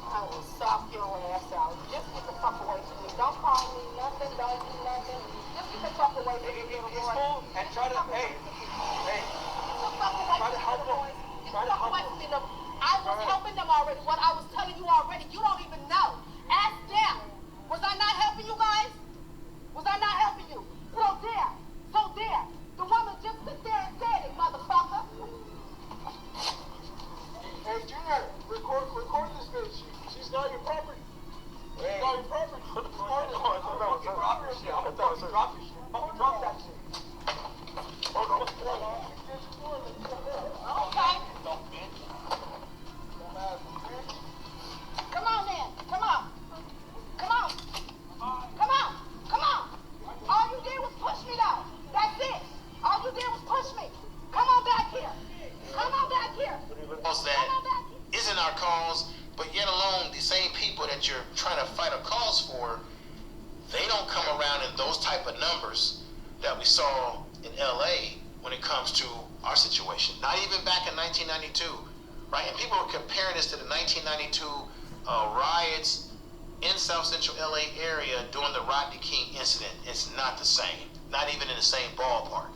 I will sock your ass out. Just get the fuck away from me. Don't call me nothing, don't do nothing. Just get the fuck away from me, little boy. Cool. And try to, hey, try to help them. Try to help them. I was helping them already. What I was telling you already, you don't even know. Ask them. Was I not helping you guys? Was I not helping you? So there. Drop your shit. Drop that shit. Okay. Come on then. Come on. Come on. Come on. Come on. All you did was push me though. That's it. All you did was push me. Come on back here. Come on back here. That isn't our cause, but yet alone the same people that you're trying to fight a cause for, they don't come around in those type of numbers that we saw in LA when it comes to our situation. Not even back in 1992, right? And people were comparing this to the 1992 riots in South Central LA area during the Rodney King incident. It's not the same, not even in the same ballpark.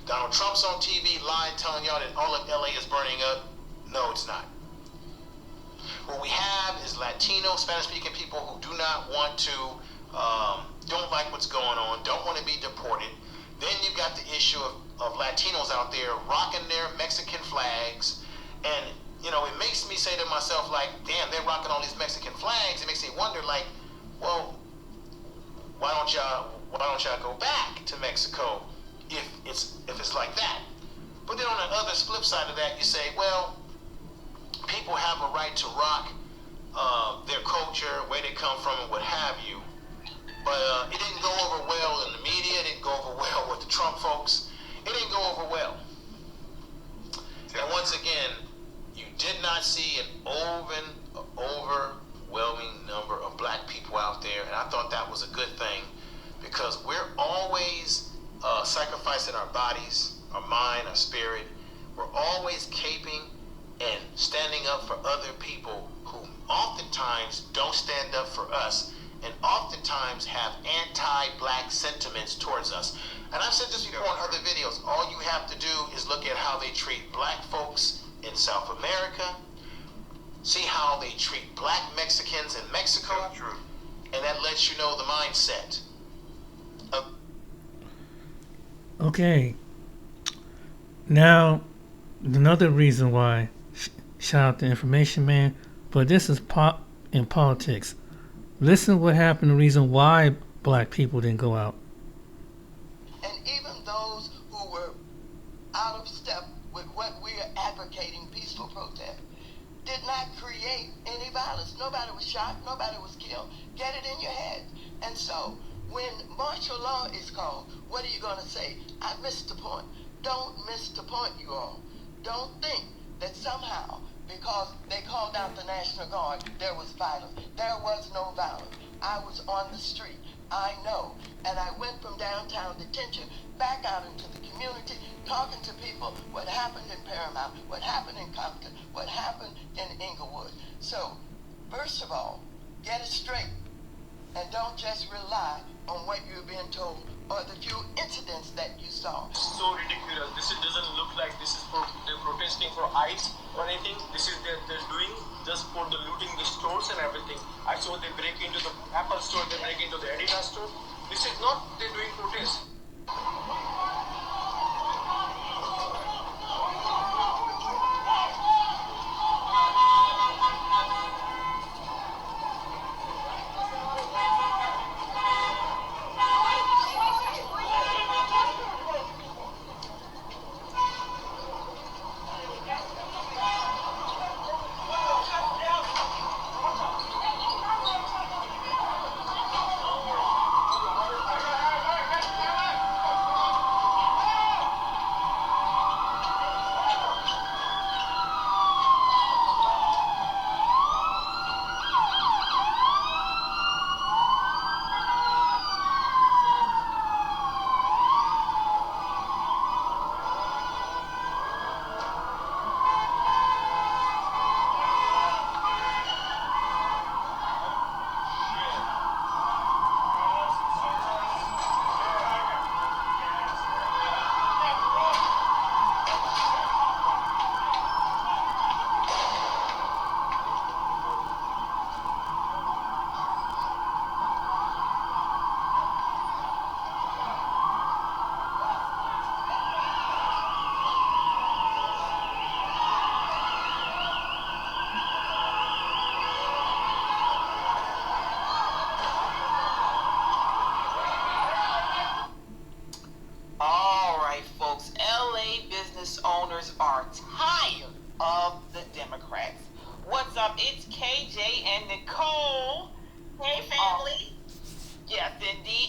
Donald Trump's on TV lying, telling y'all that all of LA is burning up. No, it's not. What we have is Latino, Spanish-speaking people who do not want to, don't like what's going on, don't want to be deported. Then you've got the issue of Latinos out there rocking their Mexican flags. And, you know, it makes me say to myself, like, damn, they're rocking all these Mexican flags. It makes me wonder, like, well, why don't y'all go back to Mexico if it's like that? But then on the other flip side of that, you say, well, people have a right to rock their culture, where they come from, and what have you. But it didn't go over well in the media. It didn't go over well with the Trump folks. It didn't go over well. And once again, you did not see an overwhelming number of black people out there, and I thought that was a good thing, because we're always sacrificing our bodies, our mind, our spirit. We're always caping and standing up for other people who oftentimes don't stand up for us, and oftentimes have anti-black sentiments towards us. And I've said this before in other videos. All you have to do is look at how they treat black folks in South America, see how they treat black Mexicans in Mexico, and that lets you know the mindset. Okay. Now, another reason why, shout out to Information Man, but this is pop in politics. Listen what happened, the reason why black people didn't go out. And even those who were out of step with what we are advocating, peaceful protest, did not create any violence. Nobody was shot, nobody was killed. Get it in your head. And so, when martial law is called, what are you going to say? I missed the point. Don't miss the point, you all. Don't think that somehow, because they called out the National Guard, there was violence. There was no violence. I was on the street. I know. And I went from downtown detention back out into the community, talking to people, what happened in Paramount, what happened in Compton, what happened in Inglewood. So, first of all, get it straight. And don't just rely on what you're being told or the few incidents that you saw. So ridiculous. This doesn't look like this is for they're protesting for ICE or anything. This is they're doing just for the looting the stores and everything. I saw they break into the Apple store, they break into the Adidas store. This is not they're doing protest.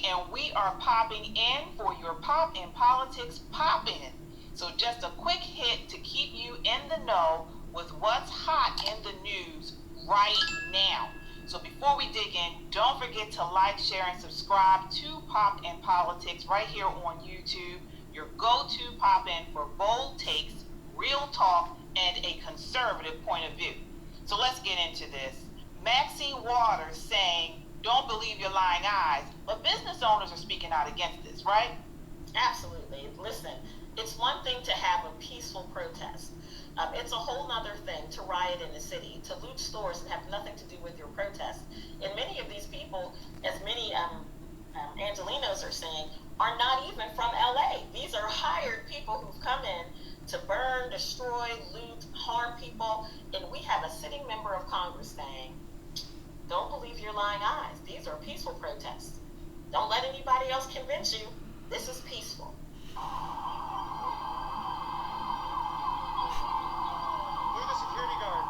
and we are popping in for your Pop in Politics Pop-In. So just a quick hit to keep you in the know with what's hot in the news right now. So before we dig in, don't forget to like, share, and subscribe to Pop in Politics right here on YouTube, your go-to pop-in for bold takes, real talk, and a conservative point of view. So let's get into this. Maxine Waters saying, don't believe your lying eyes, but business owners are speaking out against this, right? Absolutely. Listen, it's one thing to have a peaceful protest. It's a whole other thing to riot in the city, to loot stores and have nothing to do with your protest. And many of these people, as many Angelinos are saying, are not even from LA. These are hired people who've come in to burn, destroy, loot, harm people. And we have a sitting member of Congress saying, don't believe your lying eyes. These are peaceful protests. Don't let anybody else convince you this is peaceful. Who's the security guard?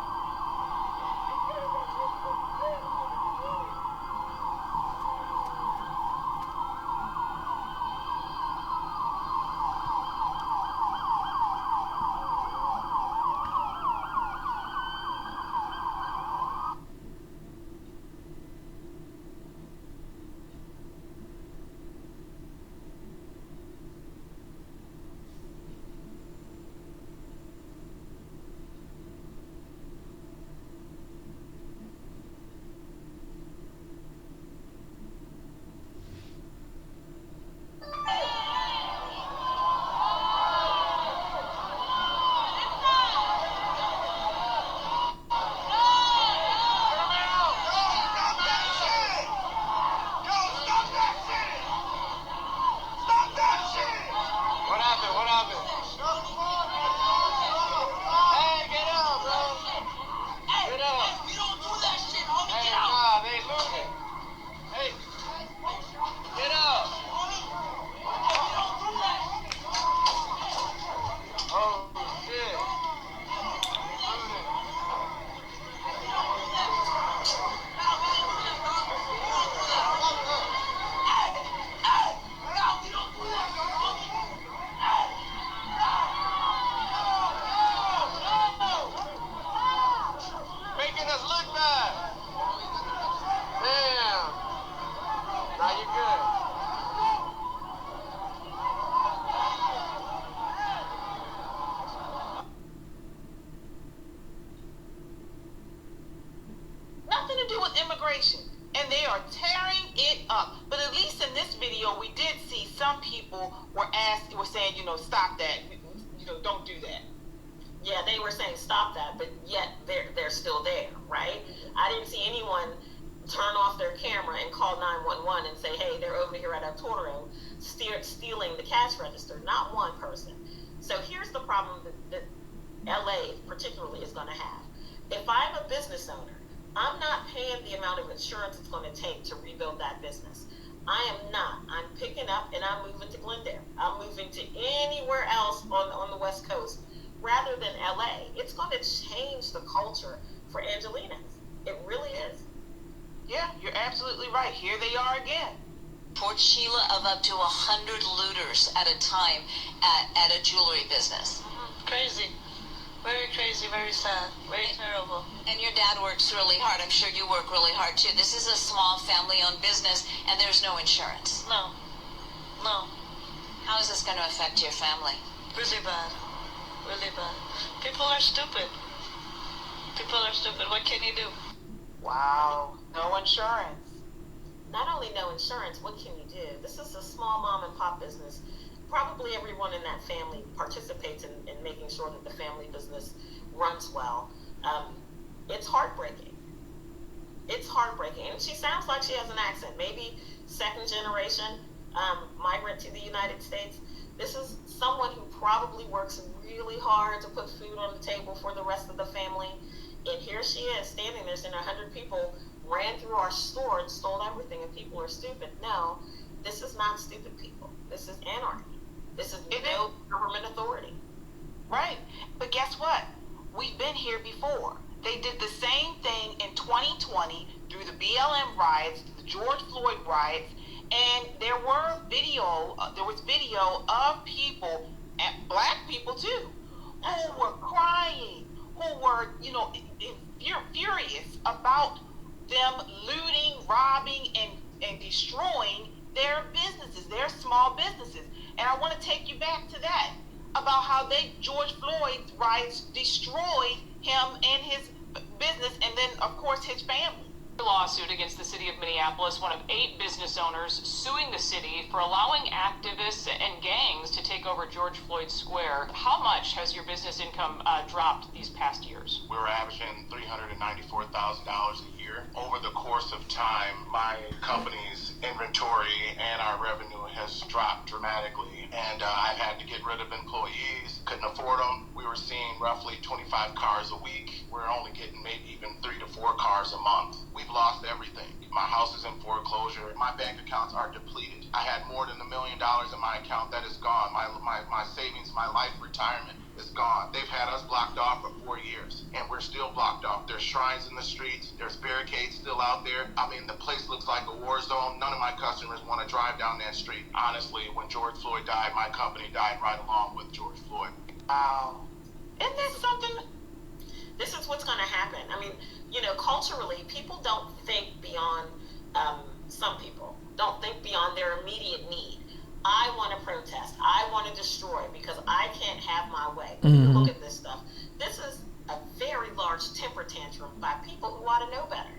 Nothing to do with immigration. And they are tearing it up. But at least in this video, we did see some people were saying, stop that. Don't do that. Yeah, they were saying stop that, but yet they're still there, right? I didn't see anyone turn off their camera and call 911 and say, hey, they're over here at El Toro stealing the cash register. Not one person. So here's the problem that LA particularly is going to have. If I'm a business owner, I'm not paying the amount of insurance it's going to take to rebuild that business. I am not. I'm picking up and I'm moving to Glendale. I'm moving to anywhere else on the West Coast rather than LA. It's going to change the culture for Angelinas. It really is. Yeah, you're absolutely right. Here they are again. Report, Sheila, of up to 100 looters at a time at a jewelry business. Crazy. Very crazy, very sad, very terrible. And your dad works really hard. I'm sure you work really hard too. This is a small family-owned business and there's no insurance. No. How is this going to affect your family? Really bad. Really bad. People are stupid. What can you do? Wow. No insurance. Not only no insurance, what can you do? This is a small mom and pop business. Probably everyone in that family participates in making sure that the family business runs well. It's heartbreaking. And she sounds like she has an accent. Maybe second generation migrant to the United States. This is someone who probably works really hard to put food on the table for the rest of the family. And here she is standing there saying 100 people ran through our store and stole everything and people are stupid. No, this is not stupid people. This is anarchy. This is no government authority. Right. But guess what? We've been here before. They did the same thing in 2020 through the BLM riots, the George Floyd riots, And there was video of people, and black people too, who were crying, who were, furious about them looting, robbing, and destroying their businesses, their small businesses. And I want to take you back to that, about how George Floyd's riots destroyed him and his business, and then, of course, his family. Lawsuit against the city of Minneapolis, one of 8 business owners suing the city for allowing activists and gangs to take over George Floyd Square. How much has your business income dropped these past years? We were averaging $394,000 a year. Over the course of time, my company's inventory and our revenue has dropped dramatically, and I've had to get rid of employees, couldn't afford them. We were seeing roughly 25 cars a week. We're only getting maybe even 3 to 4 cars a month. We've lost everything. My house is in foreclosure. My bank accounts are depleted. I had more than $1 million in my account. That is gone. My savings, my life retirement is gone. They've had us blocked off for 4 years, and we're still blocked off. There's shrines in the streets. There's barricades still out there. I mean, the place looks like a war zone. None of my customers want to drive down that street. Honestly, when George Floyd died, my company died right along with George Floyd. Wow. Isn't this something? This is what's going to happen. I mean, culturally, people don't think beyond, some people don't think beyond their immediate need. I want to protest. I want to destroy because I can't have my way. Look at this stuff. This is a very large temper tantrum by people who ought to know better.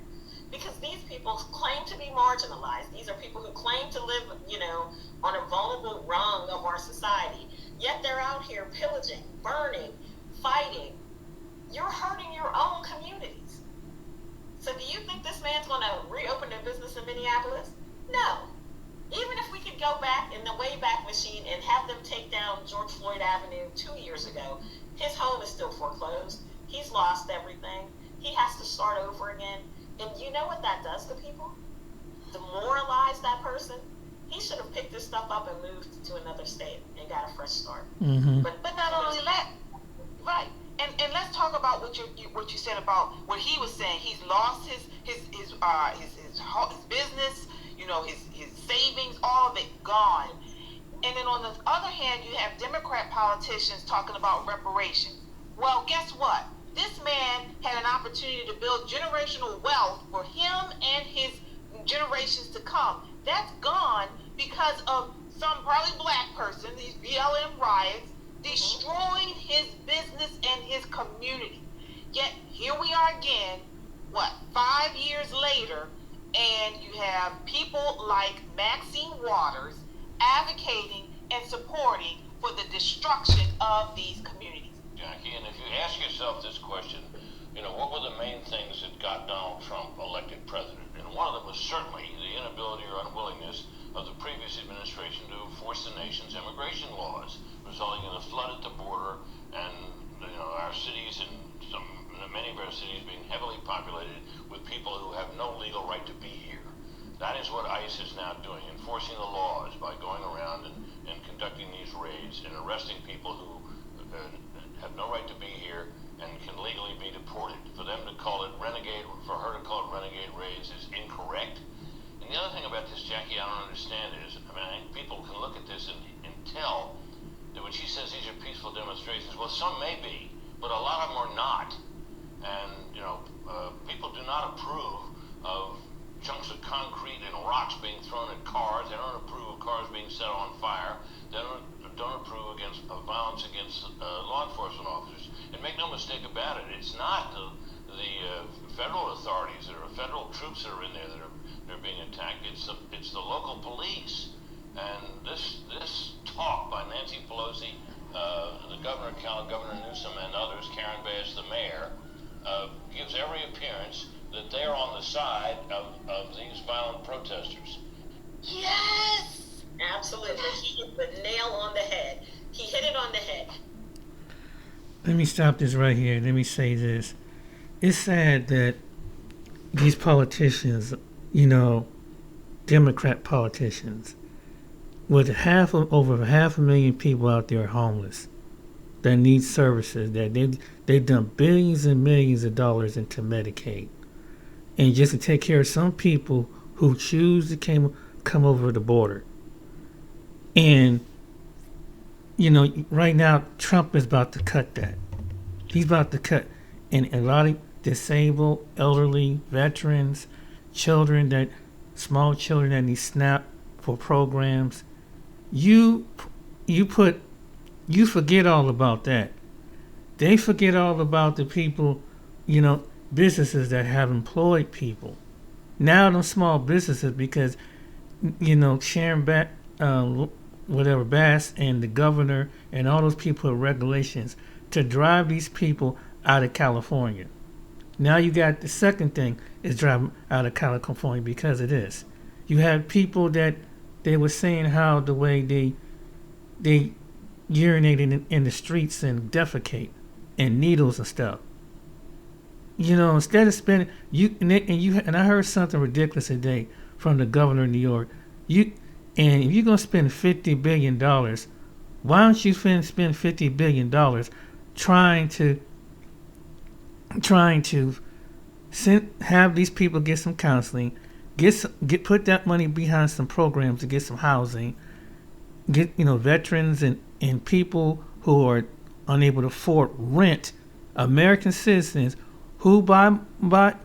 Because these people claim to be marginalized. These are people who claim to live, on a vulnerable rung of our society. Yet they're out here pillaging, burning, fighting. You're hurting your own communities. So do you think this man's going to reopen their business in Minneapolis? No. Even if we could go back in the Wayback Machine and have them take down George Floyd Avenue 2 years ago, his home is still foreclosed. He's lost everything. He has to start over again. And you know what that does to people? Demoralize that person. He should have picked this stuff up and moved to another state and got a fresh start. But not only that, right? And let's talk about what you said about what he was saying. He's lost his business, his savings, all of it gone. And then on the other hand, you have Democrat politicians talking about reparations. Well, guess what? This man had an opportunity to build generational wealth for him and his generations to come. That's gone because of some probably black person, these BLM riots, destroyed his business and his community. Yet here we are again, 5 years later, and you have people like Maxine Waters advocating and supporting for the destruction of these communities. Jackie, and if you ask yourself this question, what were the main things that got Donald Trump elected president? And one of them was certainly the inability or unwillingness of the previous administration to enforce the nation's immigration laws, resulting in a flood at the border and our cities and many of our cities being heavily populated with people who have no legal right to be here. That is what ICE is now doing, enforcing the laws by going around and conducting these raids and arresting people who have no right to be here and can legally be deported. For them to call it renegade, for her to call it renegade raids is incorrect. And the other thing about this, Jackie, I don't understand is, I think people can look at this and tell that when she says these are peaceful demonstrations, well, some may be, but a lot of them are not. And, people do not approve of chunks of concrete and rocks being thrown at cars. They don't approve of cars being set on fire. They don't approve of violence against law enforcement officers. And make no mistake about it, it's not the federal authorities that are federal troops that are in there that are being attacked. It's the local police. And this talk by Nancy Pelosi, the Governor Newsom, and others, Karen Bass, the mayor, gives every appearance that they're on the side of these violent protesters. Yes! Absolutely. He hit the nail on the head. He hit it on the head. Let me stop this right here. Let me say this. It's sad that these politicians, Democrat politicians, with over 500,000 people out there homeless that need services, that they've done billions and millions of dollars into Medicaid. And just to take care of some people who choose to come over the border. And, right now, Trump is about to cut that. He's about to cut. And a lot of disabled, elderly, veterans, small children that need SNAP for programs, you forget all about that. They forget all about the people, businesses that have employed people. Now them small businesses, because Sharon Bass and the governor and all those people have regulations to drive these people out of California. Now you got the second thing is driving out of California because of this. You have people that they were saying how the way they urinated in the streets and defecate and needles and stuff. Instead of spending and I heard something ridiculous today from the governor of New York. If you're gonna spend $50 billion, why don't you spend $50 billion trying to have these people get some counseling, put that money behind some programs to get some housing, get veterans and people who are unable to afford rent, American citizens who by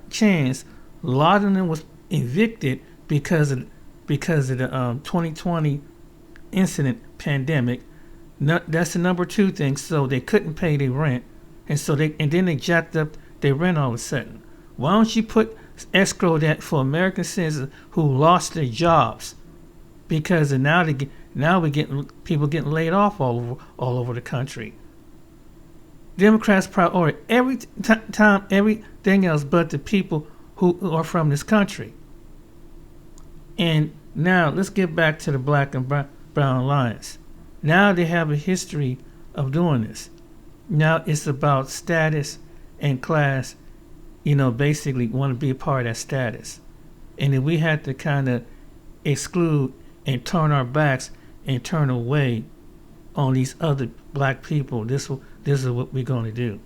chance a lot of them was evicted because of the 2020 incident pandemic. That's the number two thing. So they couldn't pay their rent, and then they jacked up their rent all of a sudden. Why don't you put escrow that for American citizens who lost their jobs? Because now we're getting people getting laid off all over the country. Democrats priority every time everything else but the people who are from this country. And now let's get back to the Black and Brown Alliance. Now they have a history of doing this. Now it's about status and class. Basically want to be a part of that status. And if we had to kind of exclude and turn our backs and turn away on these other black people, this is what we're going to do.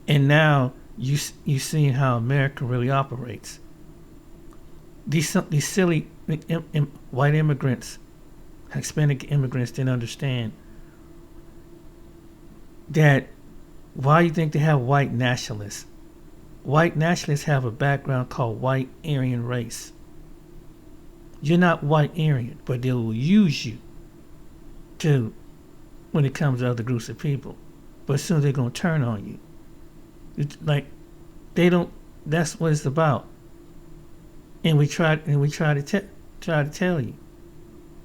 And now you seeing how America really operates. These silly white immigrants, Hispanic immigrants, didn't understand that. Why you think they have white nationalists? White nationalists have a background called white Aryan race. You're not white Aryan, but they will use you when it comes to other groups of people. But soon they're gonna turn on you. It's like they don't. That's what it's about. And we try to tell you,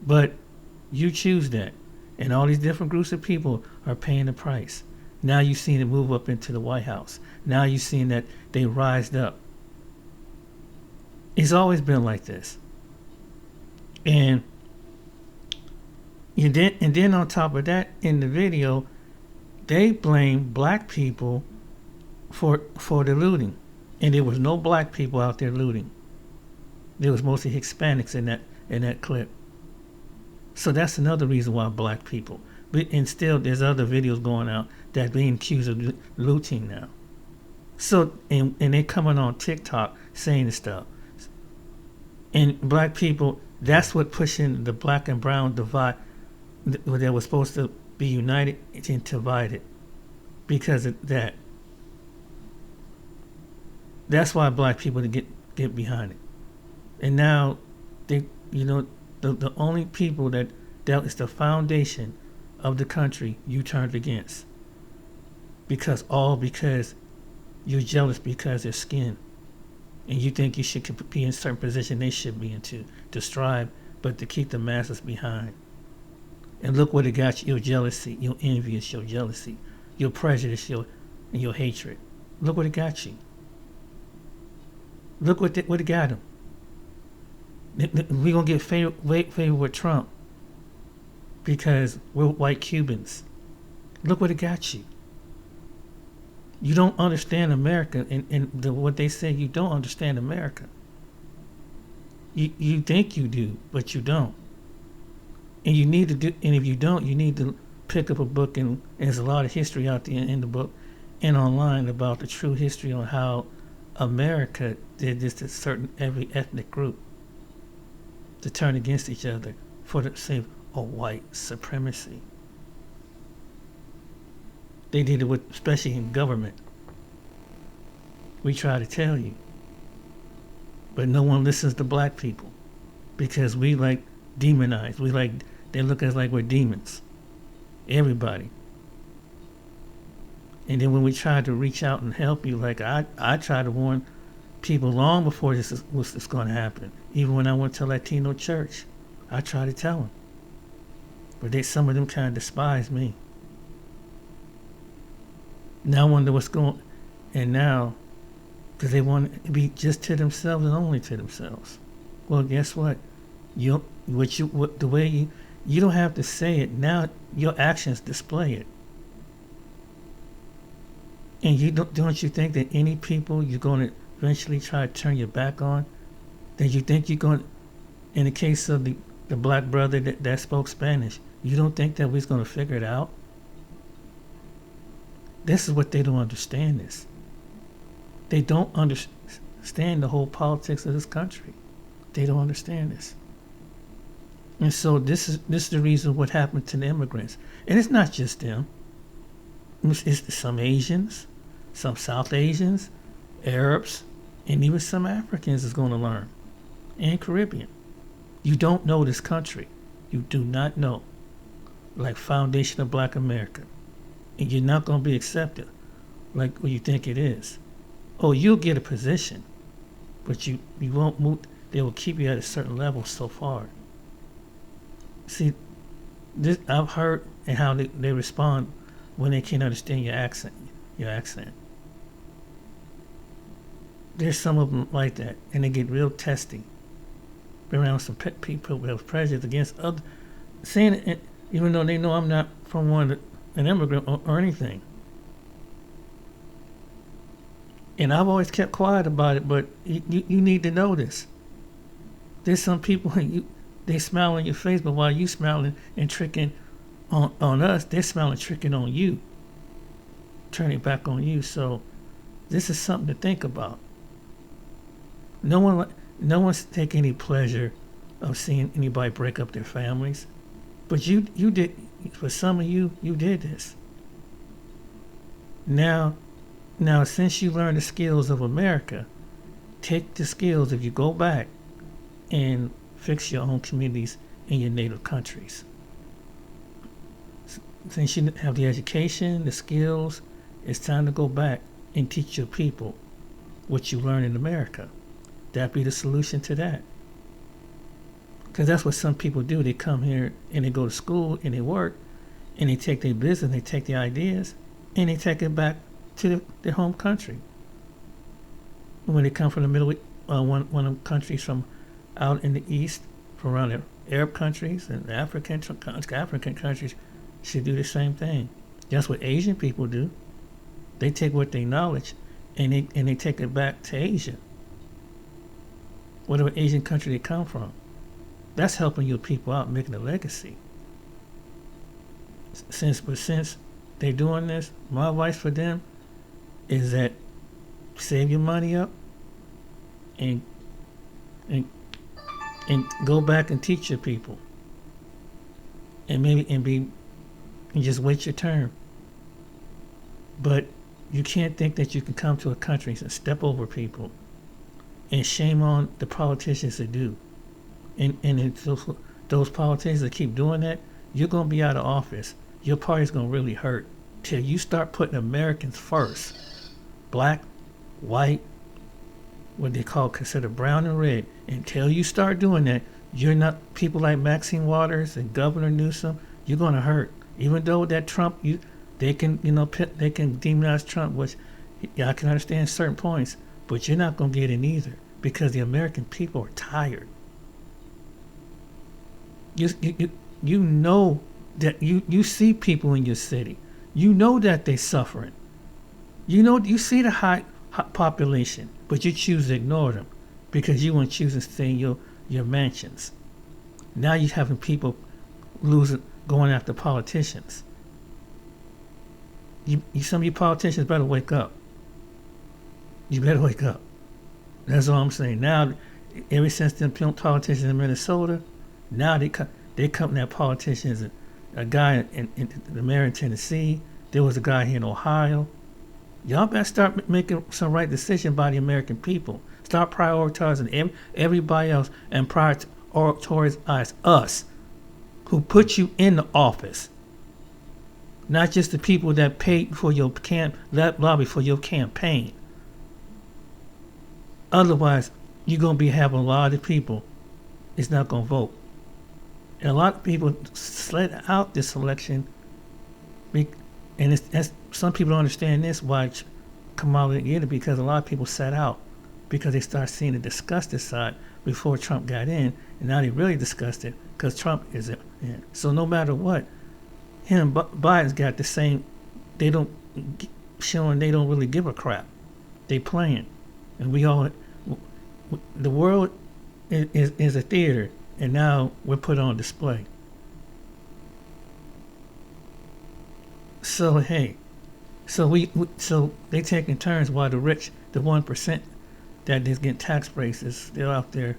but you choose that, and all these different groups of people are paying the price. Now you've seen it move up into the White House. Now you've seen that they rised up. It's always been like this. And then on top of that, in the video, they blame black people for the looting. And there was no black people out there looting. There was mostly Hispanics in that clip. So that's another reason why black people. And still, there's other videos going out that being accused of looting now. So and they coming on TikTok saying this stuff. And black people, that's what pushing the black and brown divide. They were supposed to be united and divided because of that. That's why black people get behind it. And now the only people that is the foundation of the country you turned against. Because you're jealous because of their skin. And you think you should be in a certain position they should be in to strive, but to keep the masses behind. And look what it got you: your jealousy, your envious, your jealousy, your prejudice, and your hatred. Look what it got you. Look what it got them. We're going to get favor with Trump because we're white Cubans. Look what it got you. You don't understand America, and what they say, you don't understand America. You think you do, but you don't. And you need to do. And if you don't, you need to pick up a book. And there's a lot of history out there in the book and online about the true history on how America did this to every ethnic group. to turn against each other for the sake of white supremacy. They did it with, especially in government. We try to tell you. But no one listens to black people because we like demonized. They look at us like we're demons. Everybody. And then when we try to reach out and help you, like I try to warn people long before this was going to happen. Even when I went to Latino church, I try to tell them. But some of them kind of despise me. Now I wonder what's going, and now, because they want to be just to themselves and only to themselves. Well, guess what? You don't have to say it. Now your actions display it. And don't you think that any people you're going to eventually try to turn your back on, that you think you're going, in the case of the black brother that spoke Spanish, you don't think that we're going to figure it out? This is what they don't understand is. They don't understand the whole politics of this country. They don't understand this. And so this is the reason what happened to the immigrants. And it's not just them. It's some Asians, some South Asians, Arabs, and even some Africans is going to learn. And Caribbean. You don't know this country. You do not know. Like Foundation of Black America. And you're not going to be accepted like what you think it is. Oh, you'll get a position, but you won't move. They will keep you at a certain level so far. See, this I've heard and how they respond when they can't understand your accent. There's some of them like that, and they get real testy. Been around some people who have prejudice against other, saying it, even though they know I'm not from an immigrant or anything. And I've always kept quiet about it, but you need to know this. There's some people, they smile in your face, but while you smiling and tricking on us, they're smiling tricking on you. Turning back on you. So this is something to think about. No one's taking any pleasure of seeing anybody break up their families. But you did, for some of you did this. Now, since you learned the skills of America, take the skills if you go back and fix your own communities in your native countries. Since you have the education, the skills, it's time to go back and teach your people what you learned in America. That'd be the solution to that. Because that's what some people do. They come here and they go to school and they work and they take their business, they take their ideas, and they take it back to their home country. When they come from the Middle East, one of the countries from out in the East, from around the Arab countries and African countries, should do the same thing. That's what Asian people do. They take what they knowledge and they take it back to Asia. Whatever Asian country they come from. That's helping your people out, making a legacy. Since they're doing this, my advice for them is that save your money up and go back and teach your people. And just wait your turn. But you can't think that you can come to a country and step over people. And shame on the politicians that do. And those politicians that keep doing that, you're going to be out of office. Your party's going to really hurt till you start putting Americans first. Black, white, what they consider brown and red. Until you start doing that, you're not, people like Maxine Waters and Governor Newsom, you're going to hurt. Even though that Trump, they can demonize Trump, which I can understand certain points, but you're not going to get in either because the American people are tired. You know that you see people in your city. You know that they're suffering. You see the high population, but you choose to ignore them because you want to choose to stay in your mansions. Now you're having people going after politicians. Some of you politicians better wake up. You better wake up. That's all I'm saying. Now, ever since them politicians in Minnesota, now they come that politicians, a guy in the mayor in Tennessee. There was a guy here in Ohio. Y'all better start making some right decision by the American people. Start prioritizing everybody else and prioritize us, who put you in the office. Not just the people that paid for your lobby for your campaign. Otherwise, you're going to be having a lot of people is not going to vote. And a lot of people slid out this election. And some people don't understand this, why Kamala didn't get it, because a lot of people sat out because they started seeing the disgusted side before Trump got in. And now they really discussed it because Trump is in. So no matter what, him and Biden's got the same, showing they don't really give a crap. They playing. And the world is a theater, and now we're put on display. So hey, so they taking turns while the rich, the 1% that is getting tax breaks is still out there,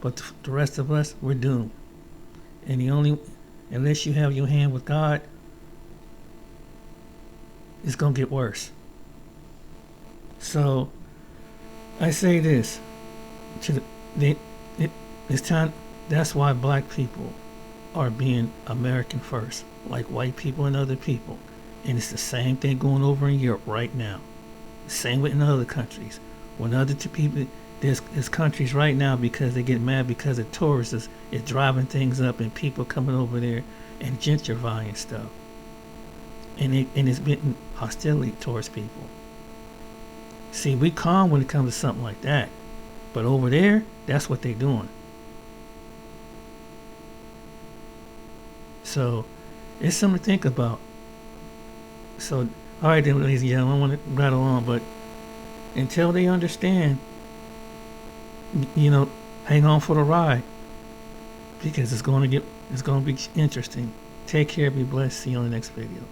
but the rest of us, we're doomed. And unless you have your hand with God, it's gonna get worse. So I say this it's time. That's why black people are being American first, like white people and other people. And it's the same thing going over in Europe right now. Same with in other countries. When other people, there's countries right now, because they get mad because the tourists is driving things up and people coming over there and gentrifying stuff. And it's been hostility towards people. See, we calm when it comes to something like that. But over there, that's what they doing. So it's something to think about. So, all right then, ladies and gentlemen, I want to rattle on, but until they understand, hang on for the ride, because it's going to be interesting. Take care, be blessed. See you on the next video.